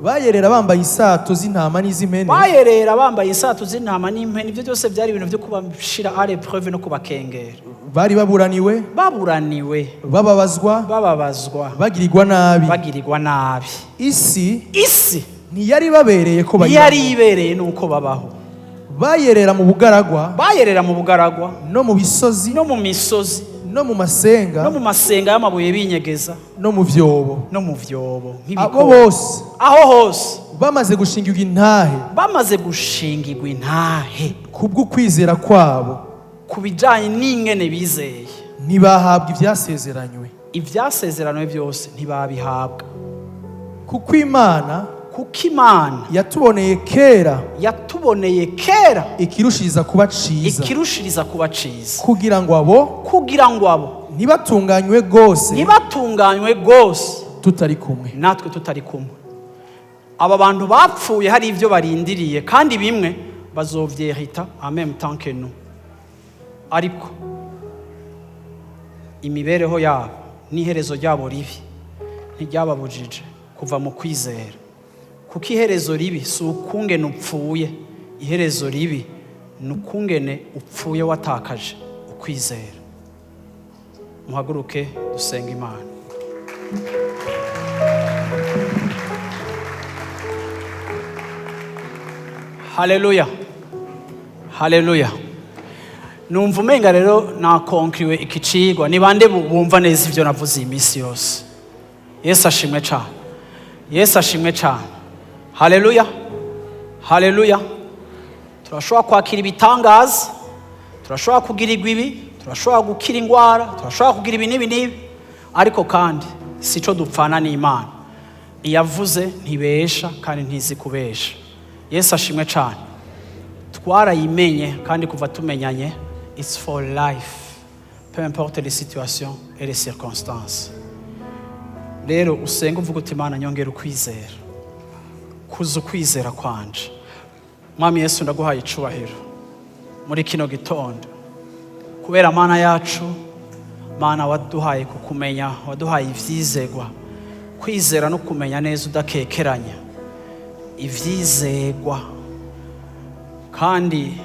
[SPEAKER 2] bayerera bambaye isato z'intama n'iz'impene,
[SPEAKER 1] bayerera bambaye isato z'intama n'impene. Ibyo byose byari ibintu byo kubashira à l'épreuve no kubakengera.
[SPEAKER 2] bari baburaniwe, bababazwa, bagirirwa nabi. Isi ntiyari babereye ko
[SPEAKER 1] yari ibereye nuko babaho.
[SPEAKER 2] bayerera mu bugaragwa,
[SPEAKER 1] no
[SPEAKER 2] mu misozi, no mu masenga
[SPEAKER 1] y'amabuye binyegeza,
[SPEAKER 2] no mu vyobo,
[SPEAKER 1] abo
[SPEAKER 2] bose
[SPEAKER 1] aho hose
[SPEAKER 2] bamaze gushingirwa intahe kubw'ukwizera kwabo,
[SPEAKER 1] ku bijanye n'ingene bizeye,
[SPEAKER 2] ntibahabwa
[SPEAKER 1] ivyasezeranywe byose ntibabihabwa,
[SPEAKER 2] kuko Imana
[SPEAKER 1] yatuboneye kera
[SPEAKER 2] ikirushiriza kuba ciza, kugira ngo abo ntibatunganywe gose natwe tutari kumwe. Aba bantu bapfuye hari ivyo barindiriye, kandi bimwe bazovyerita en même temps que nous. Ariko imibereho yabo n'iherezo ryabo ribi ntiryababujije kuva mu kwizera, kuko iherezo ribi si ukungene upfuye, iherezo ribi ni ukungene upfuye watakaje ukwizera. Muhaguruke dusenga Imana. Haleluya, haleluya. Numva umenga rero nakonkriwe ikicigwa, ni bande bumva neza ivyo navuze iminsi yose. Yesu ashimwe cyane. Haleluya, haleluya. Turashobora kwakira ibitangaza, turashobora kugirirwa ibi, turashobora gukira ingwara, turashobora kugira ibi n'ibi, ariko kandi sico dupfana n'Imana. Iyavuze ntibesha kandi ntizi kubesha. Yesu ashimwe cyane. Twarayimenye kandi kuva tumenyanye, it's for life, peu importe les situations et les circonstances. Rero usenga uvuga uti Imana nyongera ukwizera, kuza ukwizera kwanje. Mwami Yesu ndaguhaye icubahiro muri kino gitondo, kubera Mana yacu, Mana waduhaye kukumenya, waduhaye ivyizegwa, kwizera no kumenya neza udakekeranya, ivyizegwa kandi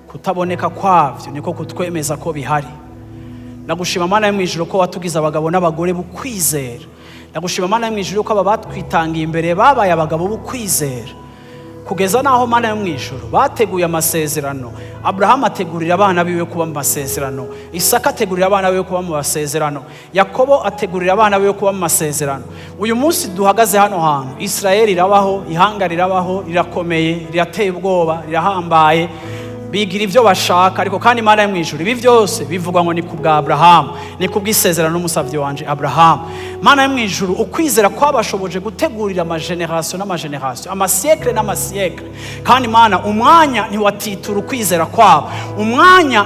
[SPEAKER 2] kutaboneka kwavyo niko kutwemeza ko bihari. Ndagushima Mana yo mwijuru ko watugize abagabo n'abagore bukwizera. Ndagushima Mana yo mwijuru ko aba batwitangiye imbere babaye abagabo bukwizera, kugeza naho Mana yo mwijuru bateguye amasezerano. Abraham ategurira abana biwe kuba mu masezerano, Isaka ategurira abana biwe kuba mu masezerano, Yakobo ategurira abana biwe kuba mu masezerano. Uyu munsi duhagaze hano hantu, Israeli irabaho, ihanga rirabaho, rirakomeye, rirateye ubwoba, rirahambaye, bigira ivyo bashaka, ariko kandi Imana yo mwijuru ibi byose bivugwa ngo ni kubwa Abraham, ni kubw'isezerano n'umusavyi wanje Abraham. Mana yo mwijuru ukwizera kwabashoboje gutegurira amageneration amasiekle n'amasiekle, kandi Mana umwanya ntiwatitura ukwizera kwabo, umwanya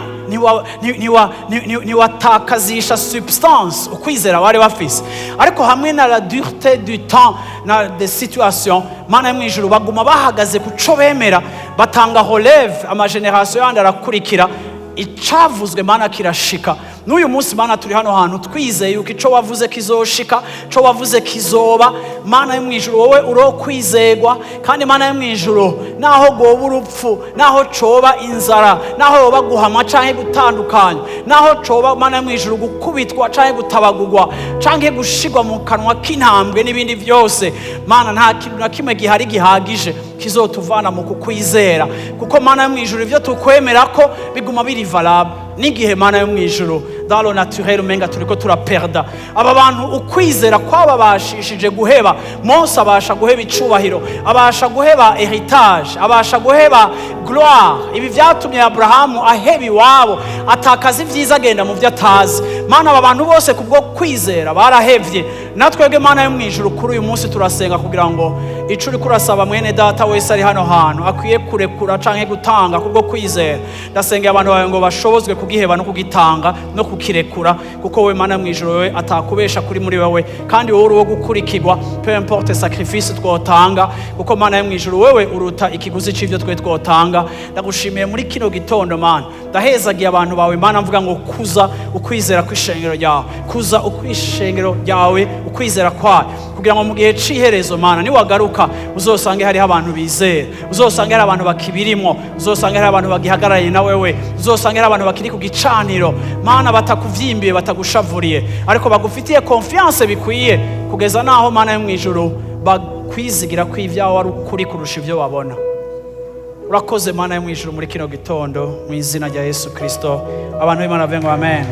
[SPEAKER 2] ntiwatakazisha substance ukwizera bari bafise, ariko hamwe na la dureté du temps na des situations, Mana yo mwijuru baguma bahagaze kuco bemera, batanga relève, amageneration yandi arakurikira, icavuzwe Mana kirashika. N'uyu munsi Mana turi hano hantu twizeye yuko ico wavuze kizoshika, co wavuze kizoba. Mana yo mwijuru wowe urokwizegwa, kandi Mana yo mwijuru naho goba urupfu, naho coba inzara, naho yoba guhamwa canke gutandukanya, naho coba Mana yo mwijuru gukubitwa canke gutabagurwa canke gushigwa mu kanwa k'intambwe n'ibindi byose, Mana nta kintu na kimwe gihari gihagije kizotuvana mu kukwizera, kuko Mana yo mwijuru ivyo tukwemera ko biguma biri valable. N'igihe Mana yo mwijuru dans le naturel umenga turiko turaperda, aba bantu ukwizera kwababashishije guheba. Mose abasha guheba icubahiro, abasha guheba heritage, abasha guheba gloire. Ibi vyatumye Abrahamu aheba iwabo, atakaza ivyiza agenda mu vyo atazi. Mana aba bantu bose kubwo kwizera barahevye. Natwebwe Mana yo mwijuru kuri uyu munsi turasenga kugira ngo ico uri kurasaba mwene data wese ari hano hantu akwiye kurekura canke gutanga kubwo kwizera. Ndasengera abantu bawe ngo bashobozwe
[SPEAKER 1] kugiheba no kugitanga no kukirekura, kuko wowe Mana mu ijuru wewe atakubesha kuri muri wewe, kandi wowe uri wo gukurikirwa peu importe sacrifice twotanga, kuko Mana mu ijuru wewe uruta ikiguzi c'ivyo twe twotanga. Ndagushimiye muri kino gitondo Mana, ndahezagiye abantu bawe Mana, mvuga ngo kuza ukwizera kw'ishengero ryawe, kuza ukwishengero ryawe ukwizera kwawe, kugira ngo mu gihe c'iherezo Mana niwagaruka uzosange hariho abantu bizera, uzosange hari abantu bakibirimwo, uzosange hari abantu bagihagarariye na wewe, uzosange hari abantu bakiri ku gicaniro Mana, batakuvyimbiye batagushavuriye, ariko bagufitiye confiance bikwiye, kugeza naho Mana yo mu ijuru bakwizigira ko ivyawe ari ukuri kurusha ivyo babona. Urakoze Mana yo mu ijuru muri kino gitondo, mu izina rya Yesu Kristo, abantu b'Imana bavuge ngo amen.